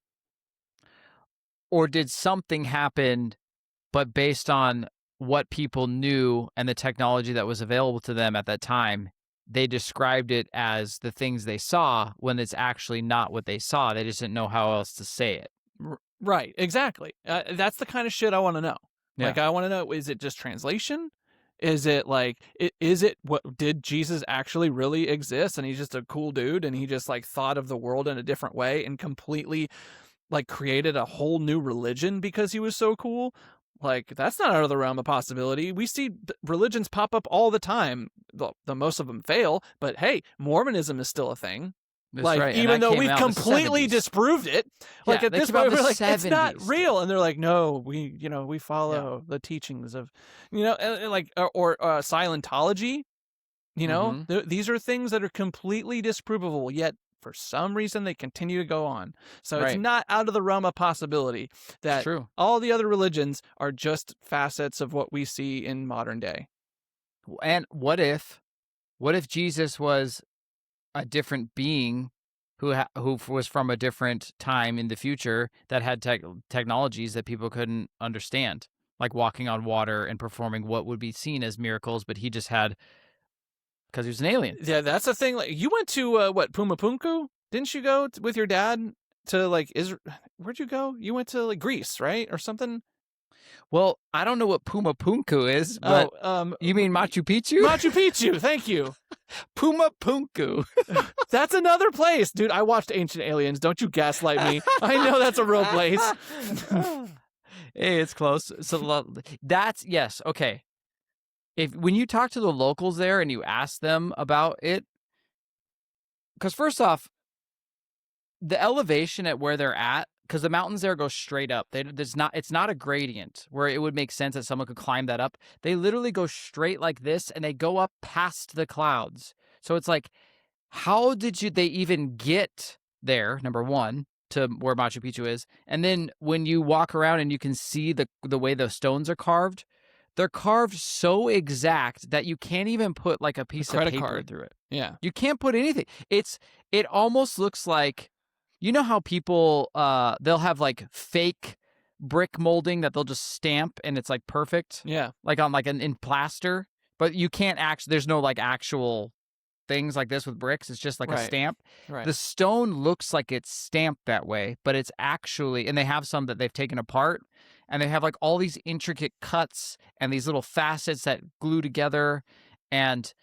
Or did something happen, but based on what people knew and the technology that was available to them at that time, they described it as the things they saw when it's actually not what they saw. They just didn't know how else to say it. Right, exactly. That's the kind of shit I want to know. Yeah. Like, I want to know, is it just translation? Is it like, is it what, did Jesus actually really exist and he's just a cool dude and he just like thought of the world in a different way and completely like created a whole new religion because he was so cool? Like, that's not out of the realm of possibility. We see religions pop up all the time. The most of them fail, but hey, Mormonism is still a thing. That's like, right. even though we've out in the completely 70s. disproved it, like Yeah, at they this came out point in we're the like, it's not 70s. real, and they're like, no, we follow the teachings of, and like or Scientology. These are things that are completely disprovable, yet for some reason they continue to go on. So it's Right. not out of the realm of possibility that true. all the other religions are just facets of what we see in modern day. And what if Jesus was a different being who was from a different time in the future that had technologies that people couldn't understand, like walking on water and performing what would be seen as miracles, but he just had, because he was an alien. Yeah, that's the thing. Like, you went to what, Pumapunku? Didn't you go with your dad to like Israel? Where'd you go? You went to like Greece, right, or something? Well, I don't know what Pumapunku is, but you mean Machu Picchu? Machu Picchu. Thank you. Pumapunku. That's another place, dude. I watched Ancient Aliens. Don't you gaslight me. I know that's a real place. Hey, it's close. So that's, yes, okay. When you talk to the locals there and you ask them about it, because first off, the elevation at where they're at, because the mountains there go straight up. It's not a gradient where it would make sense that someone could climb that up. They literally go straight like this, and they go up past the clouds. So it's like, how did they even get there? Number one, to where Machu Picchu is, and then when you walk around and you can see the way the stones are carved, they're carved so exact that you can't even put like a piece of paper card through it. Yeah, you can't put anything. It almost looks like, you know how people they'll have like fake brick molding that they'll just stamp and it's like perfect. Yeah, like on like in plaster, but you can't actually. There's no like actual things like this with bricks. It's just like a stamp. Right. The stone looks like it's stamped that way, but it's actually, and they have some that they've taken apart, and they have like all these intricate cuts and these little facets that glue together. And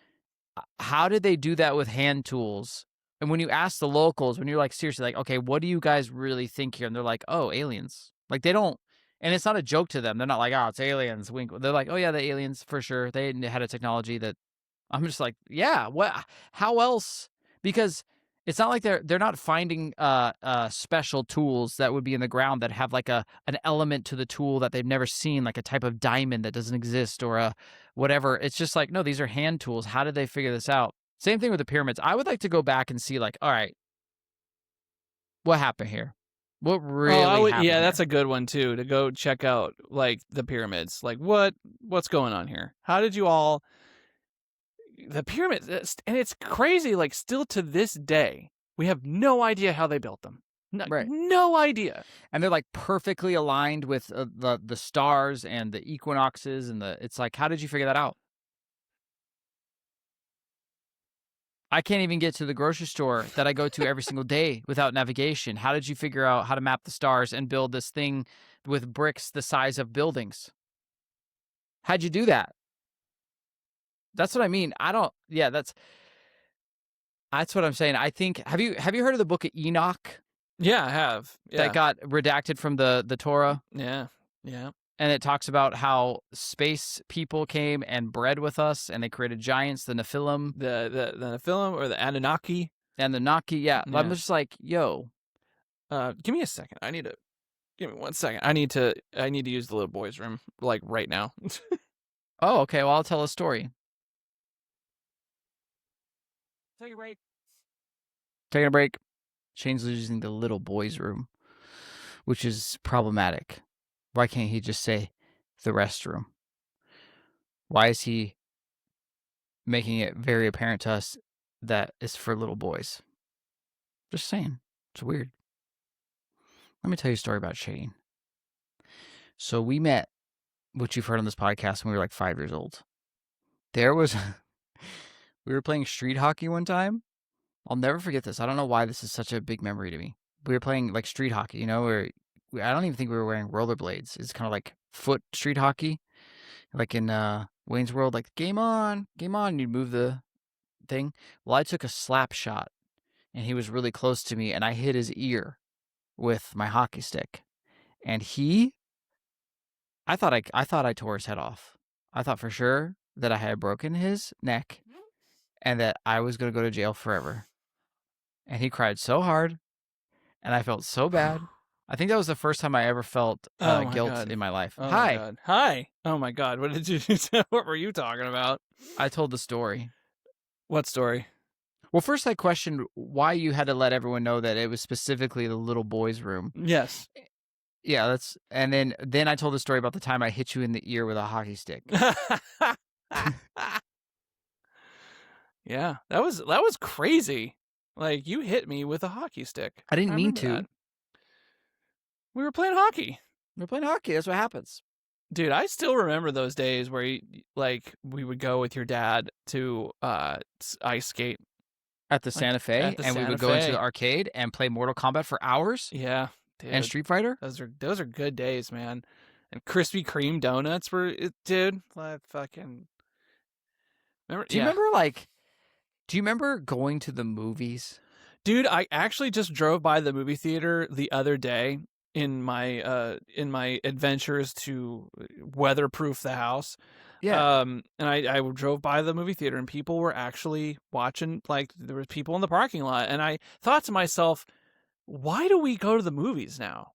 how did they do that with hand tools? And when you ask the locals, when you're like, seriously, like, okay, what do you guys really think here? And they're like, oh, aliens. Like, they don't, and it's not a joke to them. They're not like, oh, it's aliens. Wink. They're like, oh yeah, the aliens for sure. They had a technology that, I'm just like, yeah, what? How else? Because it's not like they're not finding special tools that would be in the ground that have like an element to the tool that they've never seen, like a type of diamond that doesn't exist or a whatever. It's just like, no, these are hand tools. How did they figure this out? Same thing with the pyramids. I would like to go back and see, like, all right, what happened here? What really happened? Yeah, that's a good one too, to go check out like the pyramids. Like, what's going on here? How did you all? The pyramids, and it's crazy, like still to this day, we have no idea how they built them. No idea. And they're like perfectly aligned with the stars and the equinoxes, and it's like, how did you figure that out? I can't even get to the grocery store that I go to every single day without navigation. How did you figure out how to map the stars and build this thing with bricks the size of buildings? How'd you do that? That's what I mean. That's what I'm saying. I think have you heard of the book of Enoch Yeah, I have. Yeah. that got redacted from the Torah? Yeah. Yeah. And it talks about how space people came and bred with us, and they created giants, the Nephilim, The Nephilim or the Anunnaki. and the Naki. Yeah, Yeah. I'm just like, yo, Give me a second. Give me 1 second. I need to use the little boy's room like right now. oh, okay. Well, I'll tell a story. Take a break. Taking a break. Shane's using the little boy's room, which is problematic. Why can't he just say the restroom? Why is he making it very apparent to us that it's for little boys? Just saying. It's weird. Let me tell you a story about Shane. So we met, which you've heard on this podcast, when we were like 5 years old. There was, we were playing street hockey one time. I'll never forget this. I don't know why this is such a big memory to me. We were playing like street hockey, you know, where I don't even think we were wearing rollerblades. It's kind of like foot street hockey, like in Wayne's World, like game on, and you'd move the thing. Well, I took a slap shot, and he was really close to me, and I hit his ear with my hockey stick, and I thought I tore his head off. I thought for sure that I had broken his neck, and that I was gonna go to jail forever. And he cried so hard, and I felt so bad. I think that was the first time I ever felt guilt God. in my life. Oh Hi. My God. Hi. Oh my God. What did you? What were you talking about? I told the story. What story? Well, first I questioned why you had to let everyone know that it was specifically the little boy's room. Yes. Yeah, and then I told the story about the time I hit you in the ear with a hockey stick. Yeah, that was crazy. Like, you hit me with a hockey stick. I didn't mean remember to. that. We were playing hockey. We're playing hockey. That's what happens. Dude, I still remember those days where we would go with your dad to ice skate At the Santa Fe, and we would go into the arcade and play Mortal Kombat for hours. Yeah, dude. And Street Fighter. Those are good days, man. And Krispy Kreme donuts were, dude. Like, fucking. Remember? Do you remember going to the movies? Dude, I actually just drove by the movie theater the other day in my adventures to weatherproof the house. Yeah. And I drove by the movie theater, and people were actually watching. Like, there were people in the parking lot, and I thought to myself, why do we go to the movies now?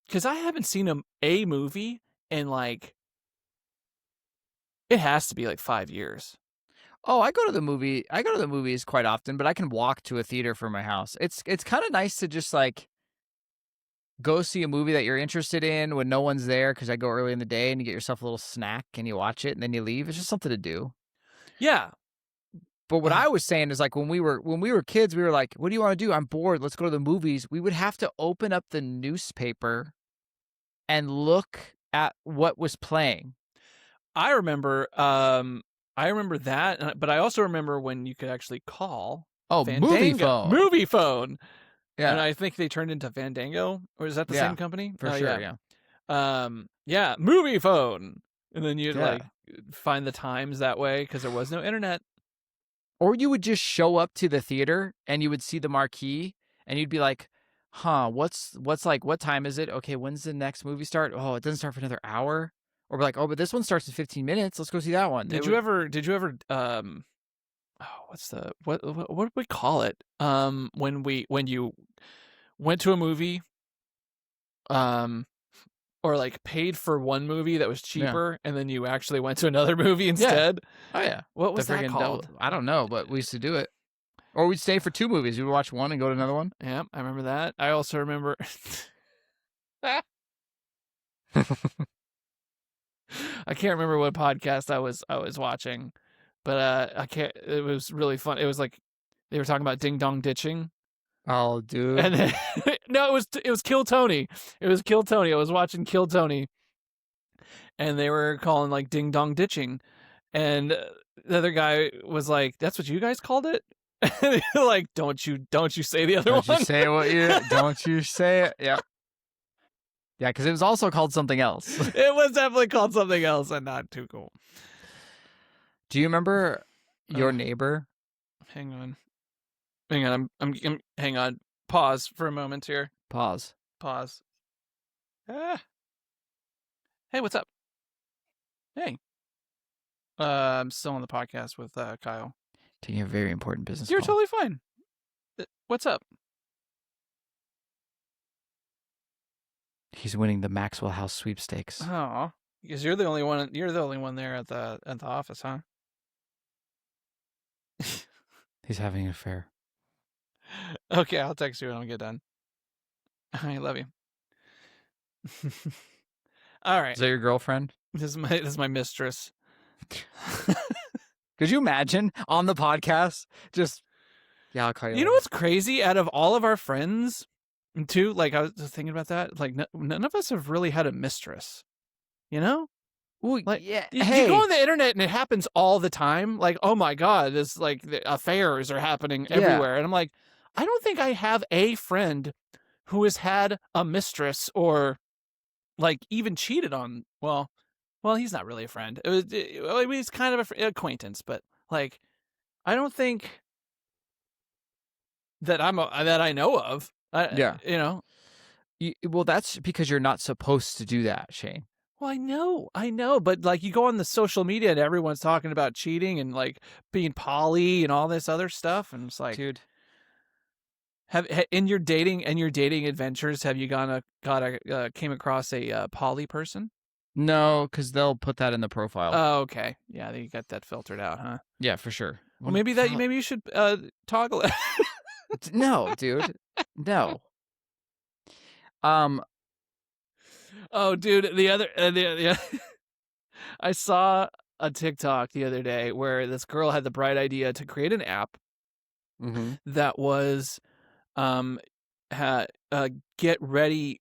Because I haven't seen a movie in, like, it has to be like 5 years. Oh, I go to the movies quite often, but I can walk to a theater from my house. It's kind of nice to just like go see a movie that you're interested in when no one's there, because I go early in the day and you get yourself a little snack and you watch it and then you leave. It's just something to do. Yeah. But what I was saying is, like, when we were kids, we were like, what do you want to do? I'm bored. Let's go to the movies. We would have to open up the newspaper and look at what was playing. I remember that, but I also remember when you could actually call. Oh, Fandango. Movie phone. Yeah. And I think they turned into Fandango, or is that the same company? For sure, yeah. Yeah, movie phone. And then you'd like find the times that way because there was no internet. Or you would just show up to the theater and you would see the marquee and you'd be like, huh, what's like, what time is it? Okay, when's the next movie start? Oh, it doesn't start for another hour. Or be like, oh, but this one starts in 15 minutes. Let's go see that one. Did you ever what do we call it? When you went to a movie, or like paid for one movie that was cheaper, and then you actually went to another movie instead. Oh yeah. What was that called? I don't know, but we used to do it. Or we'd stay for two movies. We would watch one and go to another one. Yeah, I remember that. I also remember I can't remember what podcast I was watching, but I can't. It was really fun. It was like they were talking about ding dong ditching. Oh, dude. And then, no, it was Kill Tony. It was Kill Tony. I was watching Kill Tony, and they were calling like ding dong ditching, and the other guy was like, "That's what you guys called it." Like, don't you say the other Don't one. you say what you? Don't you say it? Yep. Yeah, because it was also called something else. It was definitely called something else and not too cool. Do you remember your neighbor? Hang on. I'm hang on. Pause for a moment here. Pause. Ah. Hey, what's up? Hey. I'm still on the podcast with Kyle. Taking a very important business You're call. totally fine. What's up? He's winning the Maxwell House sweepstakes. Oh, because you're the only one. You're the only one there at the office, huh? He's having an affair. Okay, I'll text you when I get done. I love you. All right. Is that your girlfriend? This is my mistress. Could you imagine on the podcast? Just I'll call you. You know what's crazy? Out of all of our friends, too, like I was just thinking about that. Like none of us have really had a mistress. You know? Well, like, yeah. You go on the internet and it happens all the time. Like, oh my god, this like the affairs are happening everywhere, and I'm like, I don't think I have a friend who has had a mistress or like even cheated on. Well, he's not really a friend. He's kind of an acquaintance, but like, I don't think that that I know of. Yeah. You know. Well, that's because you're not supposed to do that, Shane. Well, I know, but like you go on the social media and everyone's talking about cheating and like being poly and all this other stuff, and it's like, dude, in your dating adventures, have you came across a poly person? No, because they'll put that in the profile. Oh, okay, yeah, you got that filtered out, huh? Yeah, for sure. Well, maybe you should toggle it. No, dude, no. Oh, dude, I saw a TikTok the other day where this girl had the bright idea to create an app that was, get ready.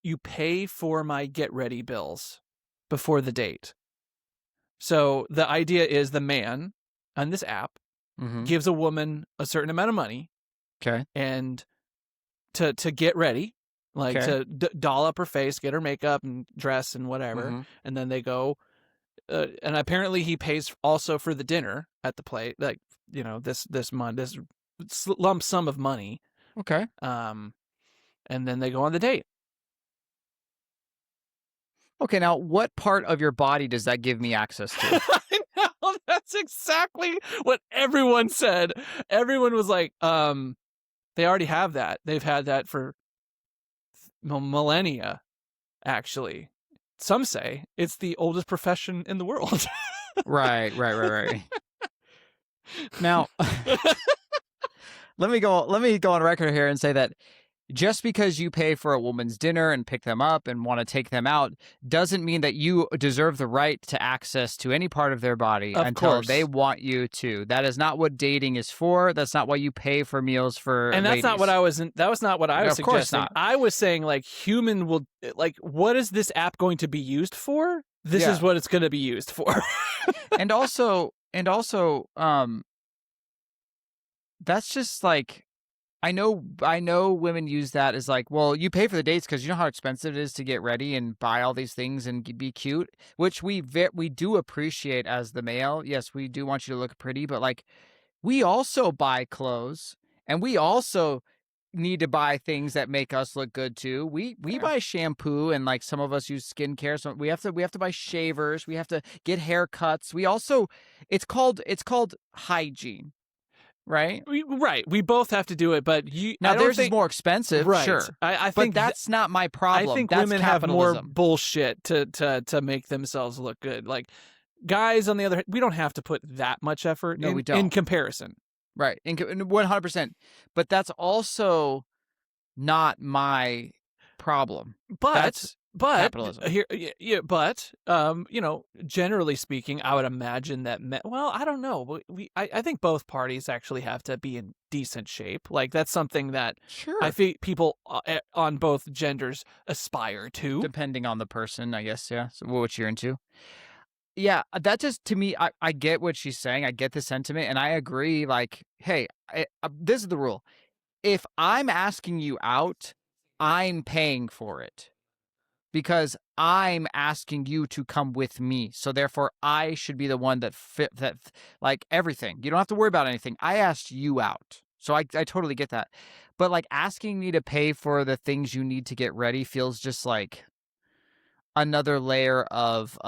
You pay for my get ready bills before the date. So the idea is the man on this app gives a woman a certain amount of money, and to get ready. Like to doll up her face, get her makeup and dress and whatever, and then they go. And apparently he pays also for the dinner at the plate, like this lump sum of money. Okay. And then they go on the date. Okay, now what part of your body does that give me access to? I know, that's exactly what everyone said. Everyone was like, they already have that. They've had that for millennia, actually. Some say it's the oldest profession in the world. Right. Now, let me go on record here and say that just because you pay for a woman's dinner and pick them up and want to take them out doesn't mean that you deserve the right to access to any part of their body until they want you to. That is not what dating is for. That's not why you pay for meals for And that's not what I was that was not what I was of course suggesting. not. I was saying like human will like, what is this app going to be used for? This is what it's going to be used for. and also that's just like, I know women use that as like, well, you pay for the dates because you know how expensive it is to get ready and buy all these things and be cute, which we do appreciate as the male. Yes, we do want you to look pretty, but like, we also buy clothes and we also need to buy things that make us look good too. We buy shampoo, and like some of us use skincare. So we have to buy shavers. We have to get haircuts. We also, it's called hygiene. Right? We both have to do it, but theirs is more expensive, right. Sure. I think but that's not my problem. I think that's women capitalism. have more bullshit to make themselves look good. Like guys, on the other hand, we don't have to put that much effort we don't. In comparison. Right. 100%. But that's also not my problem. That's capitalism. But generally speaking, I would imagine that I don't know. I think both parties actually have to be in decent shape. Like that's something that I think people on both genders aspire to, depending on the person, I guess. Yeah. So what you're into. Yeah, that just to me, I get what she's saying. I get the sentiment, and I agree. Like, hey, this is the rule. If I'm asking you out, I'm paying for it because I'm asking you to come with me. So therefore, I should be the one that like everything. You don't have to worry about anything. I asked you out. So I totally get that. But like asking me to pay for the things you need to get ready feels just like another layer of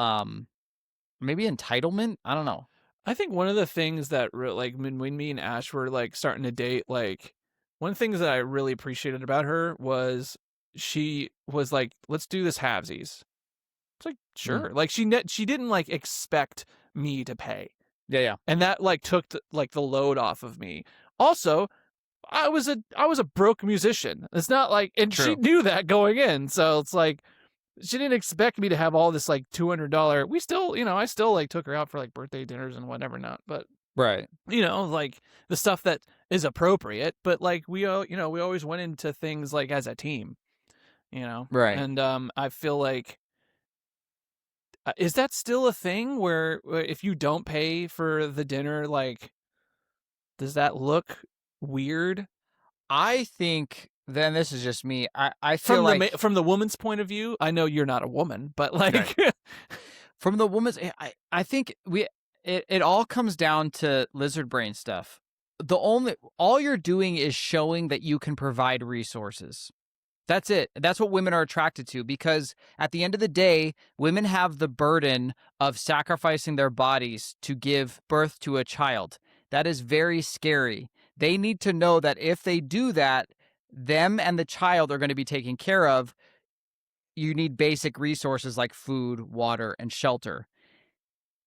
maybe entitlement. I don't know. I think one of the things that like when me and Ash were like starting to date, like one of the things that I really appreciated about her was she was like, let's do this halvesies. It's like, sure. Like she didn't like expect me to pay. Yeah. And that like took like the load off of me. Also, I was a broke musician. It's not like, and she True. knew that going in. So it's like she didn't expect me to have all this like $200. We still, I still like took her out for like birthday dinners and whatever not. But Right. like the stuff that is appropriate. But like we always went into things like as a team. Right. And I feel like. Is that still a thing where if you don't pay for the dinner, like, does that look weird? I think then this is just me. I feel From the woman's point of view, I know you're not a woman, but like right. From the woman's, I think it all comes down to lizard brain stuff. All you're doing is showing that you can provide resources. That's it. That's what women are attracted to because at the end of the day, women have the burden of sacrificing their bodies to give birth to a child. That is very scary. They need to know that if they do that, them and the child are going to be taken care of. You need basic resources like food, water, and shelter.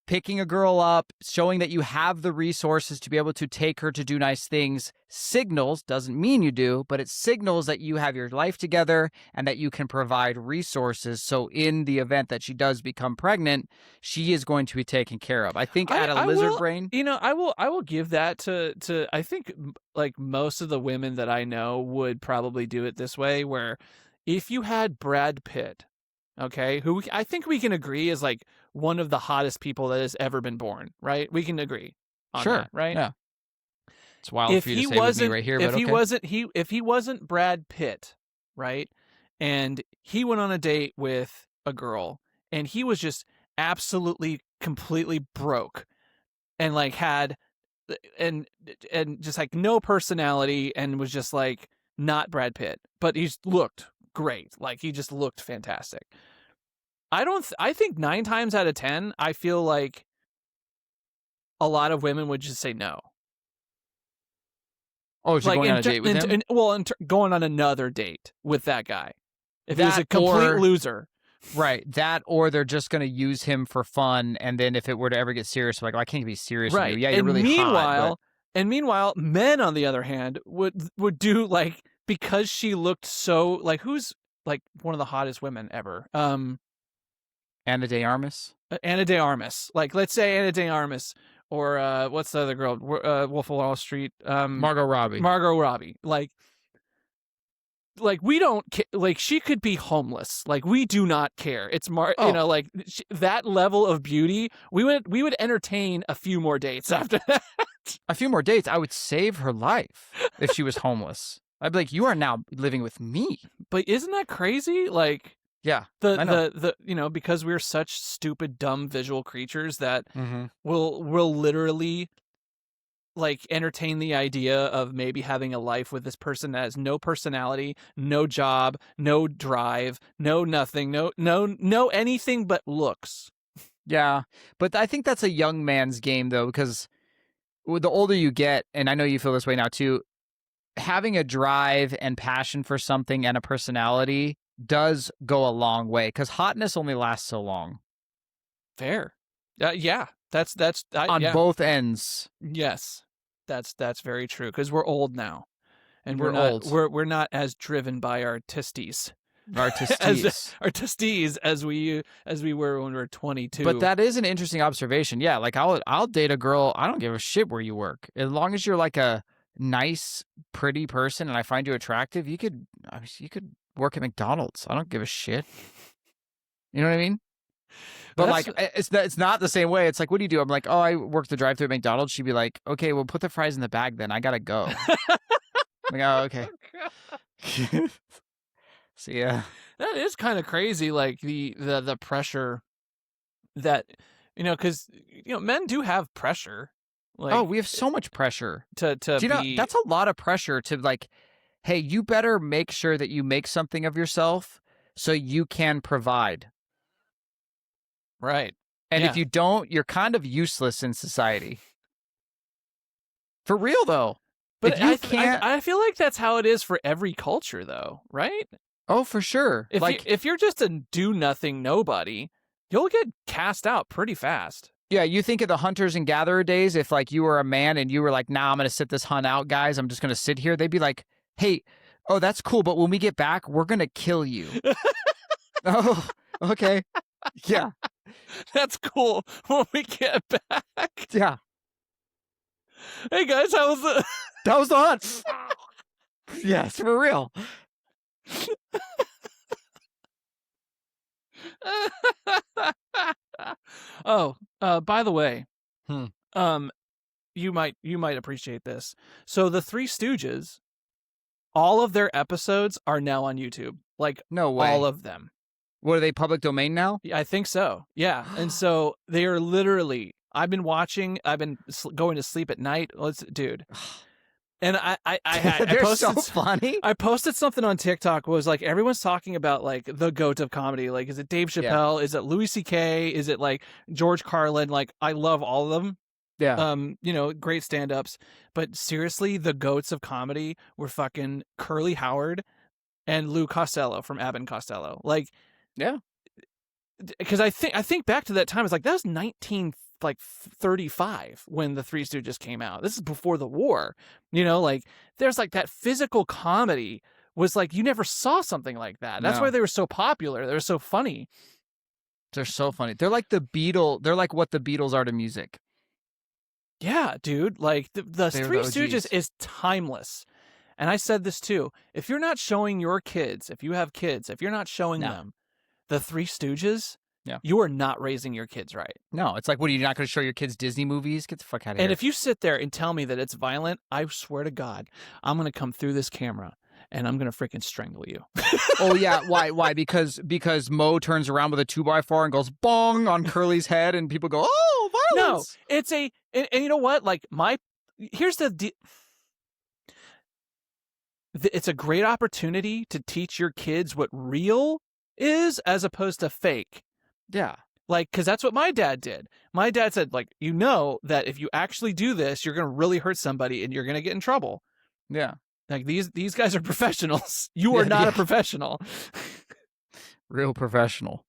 Picking a girl up, showing that you have the resources to be able to take her to do nice things, signals, doesn't mean you do, but it signals that you have your life together and that you can provide resources. So in the event that she does become pregnant, she is going to be taken care of. I think at a lizard brain. I will give that to I think like most of the women that I know would probably do it this way, where if you had Brad Pitt, okay, who I think we can agree is like one of the hottest people that has ever been born, right? We can agree on Sure. that, right? Yeah. It's wild for you to say with me right here, but okay. If he wasn't Brad Pitt, right? And he went on a date with a girl and he was just absolutely completely broke and like had and just like no personality and was just like not Brad Pitt, but he looked great. Like he just looked fantastic. I think 9 times out of 10, I feel like a lot of women would just say no. Oh, is she going on a date with him? Going on another date with that guy. If he was a complete loser. Right. That or they're just going to use him for fun. And then if it were to ever get serious, like, well, I can't be serious with you. Yeah, you're really hot. And meanwhile, men, on the other hand, would do like, because she looked so, like, who's like one of the hottest women ever? Ana de Armas? Ana de Armas. Like, let's say Ana de Armas. Or what's the other girl? Wolf of Wall Street. Margot Robbie. Margot Robbie. Like we don't like she could be homeless. Like we do not care. It's like that level of beauty. We would entertain a few more dates after that. A few more dates. I would save her life if she was homeless. I'd be like, you are now living with me. But isn't that crazy? Like. Yeah, the because we're such stupid, dumb visual creatures that will literally like entertain the idea of maybe having a life with this person that has no personality, no job, no drive, no nothing, no anything but looks. Yeah, but I think that's a young man's game though, because the older you get, and I know you feel this way now too, having a drive and passion for something and a personality does go a long way because hotness only lasts so long. Fair. Yeah, that's on both ends. Yes, that's very true because we're old now, and we're not as driven by our testes. Our testes as we were when we were 22. But that is an interesting observation. Yeah, like I'll date a girl. I don't give a shit where you work as long as you're like a nice, pretty person, and I find you attractive. You could work at McDonald's. I don't give a shit. You know what I mean? But like, it's not the same way. It's like, what do you do? I'm like, oh, I work the drive-thru at McDonald's. She'd be like, okay, well, put the fries in the bag then. I gotta go. I'm like, oh, okay. So yeah, that is kind of crazy. Like the pressure that, because men do have pressure. Like, oh, we have so much pressure to do you know, that's a lot of pressure to like, hey, you better make sure that you make something of yourself so you can provide. Right. And Yeah. if you don't, you're kind of useless in society. For real, though. But if you can't, I feel like that's how it is for every culture, though, right? oh, for sure. If you're just a do-nothing nobody, you'll get cast out pretty fast. Yeah, you think of the hunters and gatherer days, if like you were a man and you were like, nah, I'm going to sit this hunt out, guys. I'm just going to sit here. They'd be like, hey, oh, that's cool. But when we get back, we're going to kill you. Oh, okay. Yeah. That's cool. When we get back. Yeah. Hey, guys, how was it? That was the hunt. Yes, for real. Oh, by the way, Hmm. you might appreciate this. So the Three Stooges, all of their episodes are now on YouTube. Like, no way. All of them. What, are they public domain now? Yeah, I think so. Yeah, and so they are literally. I've been watching. I've been going to sleep at night. Dude. And I They're posted, so funny. I posted something on TikTok. Was like everyone's talking about like the GOAT of comedy. Like, is it Dave Chappelle? Yeah. Is it Louis C.K.? Is it like George Carlin? Like, I love all of them. Yeah. Great stand-ups. But seriously, the GOATs of comedy were fucking Curly Howard and Lou Costello from Abbott and Costello. Like, yeah. Because I think back to that time. It's like that was 1935 when the Three Stooges came out. This is before the war. Like there's like that physical comedy was like you never saw something like that. That's why they were so popular. They were so funny. They're so funny. They're like the Beatles. They're like what the Beatles are to music. Yeah, dude. Like the Three Stooges is timeless. And I said this too. If you're not showing your kids, if you have kids, if you're not showing them the Three Stooges, you are not raising your kids right. No, it's like, what, are you not going to show your kids Disney movies? Get the fuck out of here. And if you sit there and tell me that it's violent, I swear to God, I'm going to come through this camera and I'm going to freaking strangle you. Oh, yeah. Why? Because Mo turns around with a 2x4 and goes bong on Curly's head and people go, oh, violence. No, it's and you know what? Like here's it's a great opportunity to teach your kids what real is as opposed to fake. Yeah. Like, because that's what my dad did. My dad said, like, that if you actually do this, you're going to really hurt somebody and you're going to get in trouble. Yeah. Like, these guys are professionals. You are not a professional. Real professional.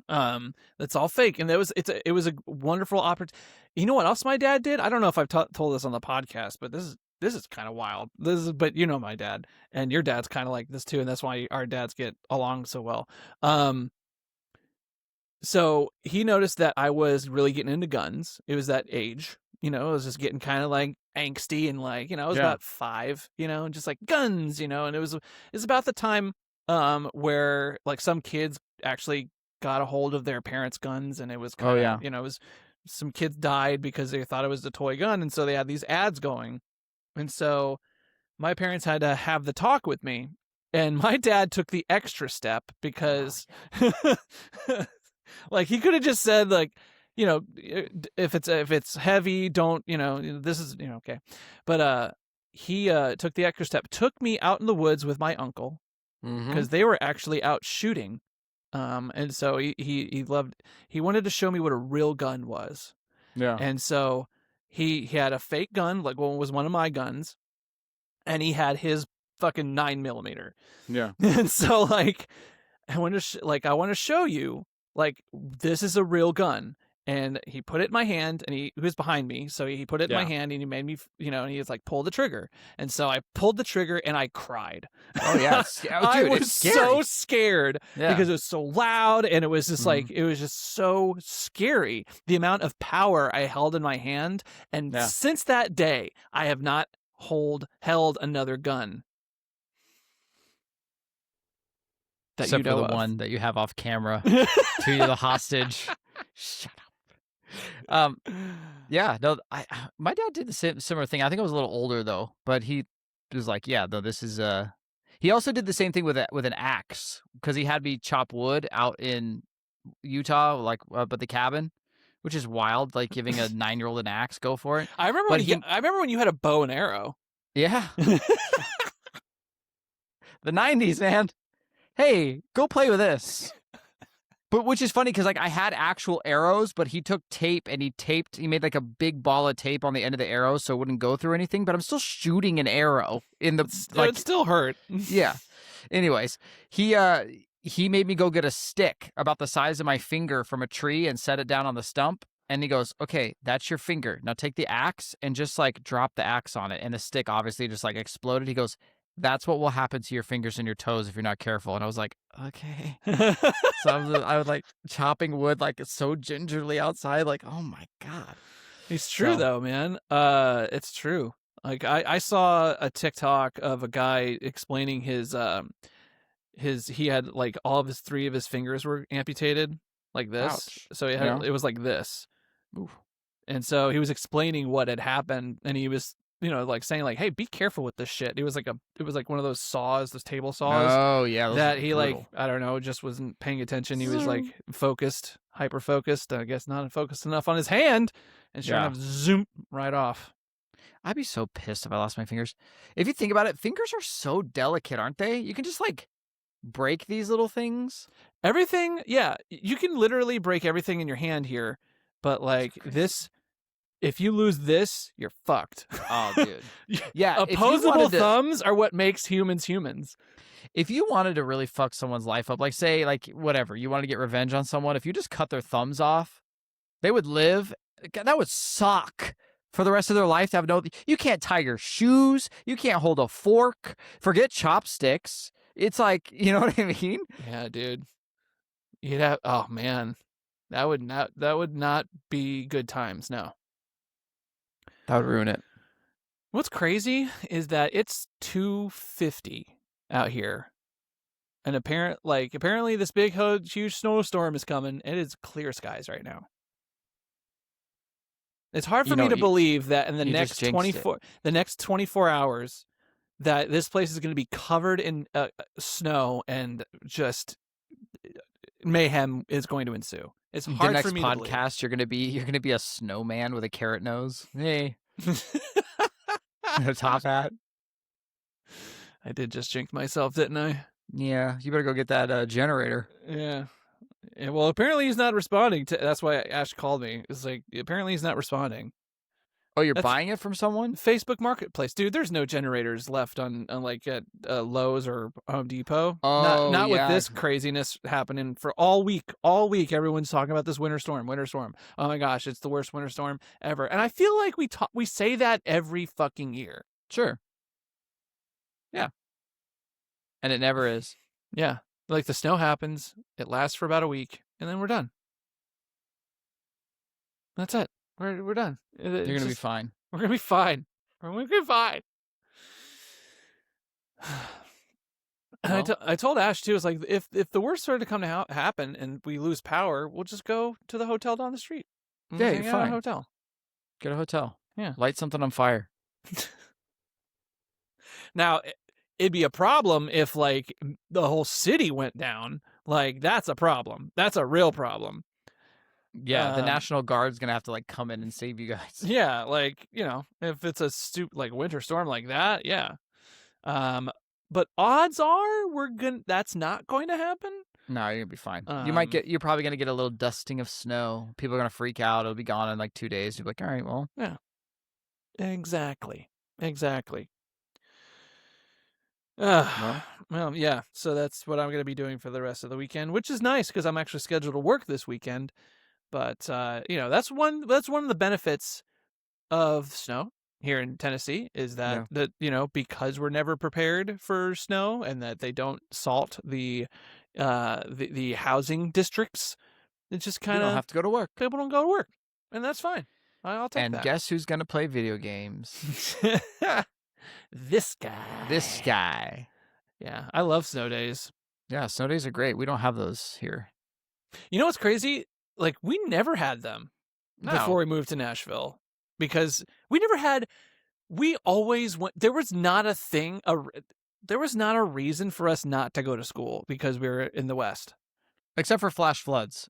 That's all fake. And it was a wonderful opportunity. You know what else my dad did? I don't know if I've told this on the podcast, but this is kind of wild. But you know my dad, and your dad's kind of like this too, and that's why our dads get along so well. So he noticed that I was really getting into guns. It was that age, I was just getting kind of like angsty and like, I was about 5, and just like guns, and it was about the time where like some kids actually got a hold of their parents' guns, and it was kind of, it was some kids died because they thought it was a toy gun, and so they had these ads going. And so my parents had to have the talk with me, and my dad took the extra step because like he could have just said like, if it's heavy, don't, this is, okay. But he took the extra step, took me out in the woods with my uncle because they were actually out shooting. And so he wanted to show me what a real gun was. Yeah. And so he had a fake gun, like one was one of my guns, and he had his fucking 9mm. Yeah. And so like, I want to show you, like, this is a real gun. And he put it in my hand, and he was behind me. So he put it in my hand, and he made me, and he was like, pull the trigger. And so I pulled the trigger, and I cried. Oh, yeah. Dude, I was so scared because it was so loud, and it was just like, it was just so scary. The amount of power I held in my hand. And since that day, I have not held another gun. that Except you for know the of. one that you have off camera to you, the hostage. Shut up. Yeah, no, my dad did the similar thing. I think I was a little older though, but he was like, yeah, no, this is He also did the same thing with an axe because he had me chop wood out in Utah, like up at the cabin, which is wild. Like giving a 9-year-old an axe, go for it. I remember But I remember when you had a bow and arrow. Yeah, the 90s, man. Hey, go play with this. But which is funny because like I had actual arrows, but he took tape and he made like a big ball of tape on the end of the arrow so it wouldn't go through anything. But I'm still shooting an arrow in the It still hurt. Yeah. Anyways, he made me go get a stick about the size of my finger from a tree and set it down on the stump. And he goes, okay, that's your finger. Now take the axe and just like drop the axe on it. And the stick obviously just like exploded. He goes, that's what will happen to your fingers and your toes if you're not careful. And I was like, okay. So I was like chopping wood like so gingerly outside. Like, oh my God. It's true though, man. It's true. Like I saw a TikTok of a guy explaining his he had like all of his 3 of his fingers were amputated like this. Ouch. So it was like this. Oof. And so he was explaining what had happened and he was, like saying like, "Hey, be careful with this shit." It was like one of those saws, those table saws. Oh yeah. That he brutal. like, I don't know, just wasn't paying attention. He was like focused, hyper focused. I guess not focused enough on his hand, and sure enough, zoom right off. I'd be so pissed if I lost my fingers. If you think about it, fingers are so delicate, aren't they? You can just like break these little things. Everything, yeah, you can literally break everything in your hand here, but like this, if you lose this, you're fucked. Oh, dude. Yeah. Opposable thumbs are what makes humans humans. If you wanted to really fuck someone's life up, like say, like whatever, you wanted to get revenge on someone, if you just cut their thumbs off, they would live. That would suck for the rest of their life to have no. You can't tie your shoes. You can't hold a fork. Forget chopsticks. It's like, you know what I mean? Yeah, dude. You'd have. Oh man, that would not be good times. No. That would ruin it. What's crazy is that it's 2:50 out here, and apparently this big huge snowstorm is coming. It is clear skies right now. It's hard for me to believe that in the next 24 hours that this place is going to be covered in snow and just mayhem is going to ensue. It's hard the for me next to believe. podcast you're gonna be a snowman with a carrot nose. Hey. A top hat. I did just jinx myself, didn't I? Yeah, you better go get that generator. Yeah. Well, apparently he's not responding to. That's why Ash called me. It's like apparently he's not responding. Oh, you're buying it from someone? Facebook Marketplace, dude. There's no generators left on like at Lowe's or Home Depot. Oh, not yeah. with this craziness happening for all week. All week, everyone's talking about this winter storm. Winter storm. Oh my gosh, it's the worst winter storm ever. And I feel like we say that every fucking year. Sure. Yeah. And it never is. Yeah. Like the snow happens, it lasts for about a week, and then we're done. That's it. We're done. You're gonna be fine. We're gonna be fine. We're gonna be fine. And I told Ash too. It's like if the worst were to come to happen and we lose power, we'll just go to the hotel down the street. Yeah, you're fine. Hotel. Get a hotel. Yeah. Light something on fire. Now, it'd be a problem if like the whole city went down. Like that's a problem. That's a real problem. Yeah, the National Guard's gonna have to like come in and save you guys. Yeah, like if it's a like winter storm like that, yeah. But odds are that's not going to happen. No, you're gonna be fine. You're probably gonna get a little dusting of snow. People are gonna freak out. It'll be gone in like 2 days. You'll be like, all right, well. Yeah. Exactly. Well, yeah. So that's what I'm gonna be doing for the rest of the weekend, which is nice because I'm actually scheduled to work this weekend. But that's one of the benefits of snow here in Tennessee is that because we're never prepared for snow and that they don't salt the housing districts, it just kind of don't have to go to work. People don't go to work, and that's fine. I'll take that. And guess who's gonna play video games? This guy. This guy. Yeah, I love snow days. Yeah, snow days are great. We don't have those here. You know what's crazy? Like, we never had them before No. we moved to Nashville because we always went. There was not a thing, there was not a reason for us not to go to school because we were in the West. Except for flash floods.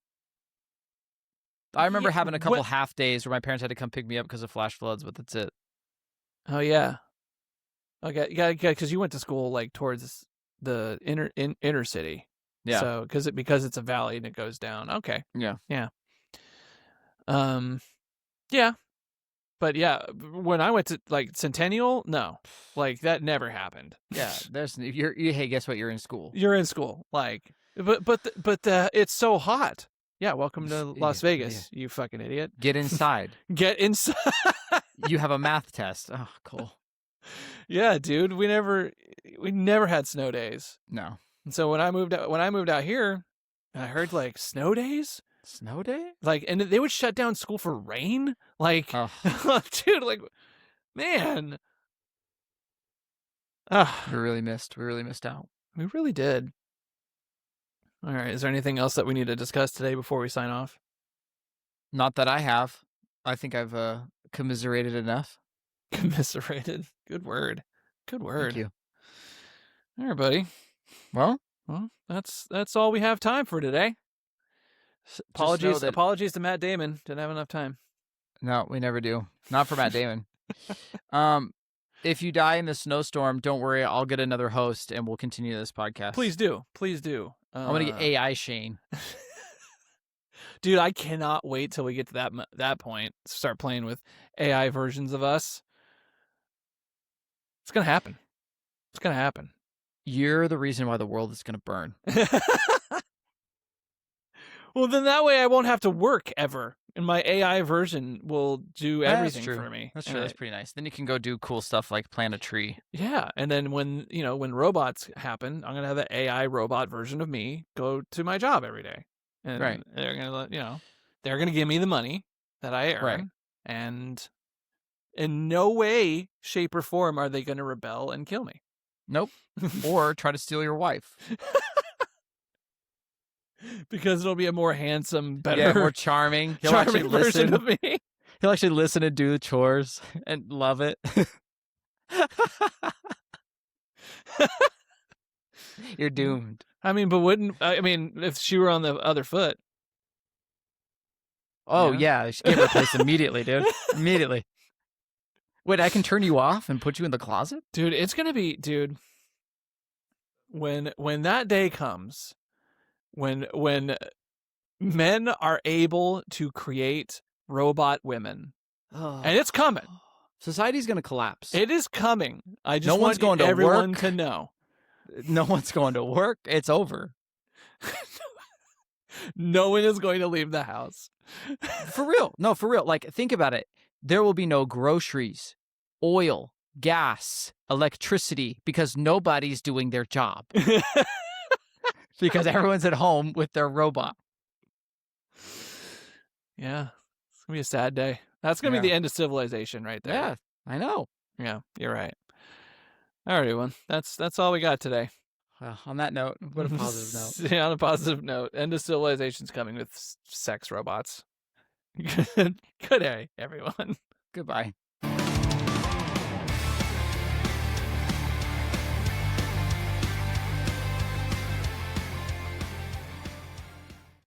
I remember Yeah, having a couple half days where my parents had to come pick me up because of flash floods, but that's it. Oh, yeah. Okay, yeah, because you went to school like towards the inner city. Yeah. So because it's a valley and it goes down. Okay. Yeah. Yeah. Yeah. But yeah, when I went to like Centennial, no, like that never happened. Yeah. Hey, guess what? You're in school. You're in school, like, but it's so hot. Yeah, welcome to Las Vegas, you fucking idiot. Get inside. Get inside. You have a math test. Oh, cool. Yeah, dude, we never had snow days. No. And so when I moved out here, I heard like snow days. Snow day? Like, and they would shut down school for rain. Like, dude, like, man. We really missed out. We really did. All right. Is there anything else that we need to discuss today before we sign off? Not that I have. I think I've commiserated enough. Commiserated. Good word. Good word. Thank you. All right, buddy. Well, that's all we have time for today. Apologies to Matt Damon. Didn't have enough time. No, we never do. Not for Matt Damon. If you die in the snowstorm, don't worry. I'll get another host and we'll continue this podcast. Please do. Please do. I'm going to get AI Shane. Dude, I cannot wait till we get to that point. Start playing with AI versions of us. It's going to happen. It's going to happen. You're the reason why the world is going to burn. Well, then that way I won't have to work ever. And my AI version will do everything for me. That's true. That's pretty nice. Then you can go do cool stuff like plant a tree. Yeah. And then when robots happen, I'm going to have the AI robot version of me go to my job every day. And right. They're going to they're going to give me the money that I earn. Right. And in no way, shape, or form are they going to rebel and kill me. Nope. Or try to steal your wife. Because it'll be a more handsome, better, more charming. He'll charming actually listen. version of me. He'll actually listen and do the chores and love it. You're doomed. I mean, if she were on the other foot. Oh, yeah. She get replaced immediately, dude. Immediately. Wait, I can turn you off and put you in the closet? Dude, it's going to be, when that day comes, when men are able to create robot women, and it's coming. Society's going to collapse. It is coming. I just no one's going to everyone work. to know. No one's going to work. It's over. No one is going to leave the house. For real. No, for real. Like, think about it. There will be no groceries, oil, gas, electricity, because nobody's doing their job. Because everyone's at home with their robot. Yeah. It's going to be a sad day. That's going to be the end of civilization right there. Yeah, I know. Yeah, you're right. All right, everyone. That's all we got today. Well, on that note, what a positive note. Yeah, on a positive note. End of civilization's coming with sex robots. Good day, everyone. Goodbye.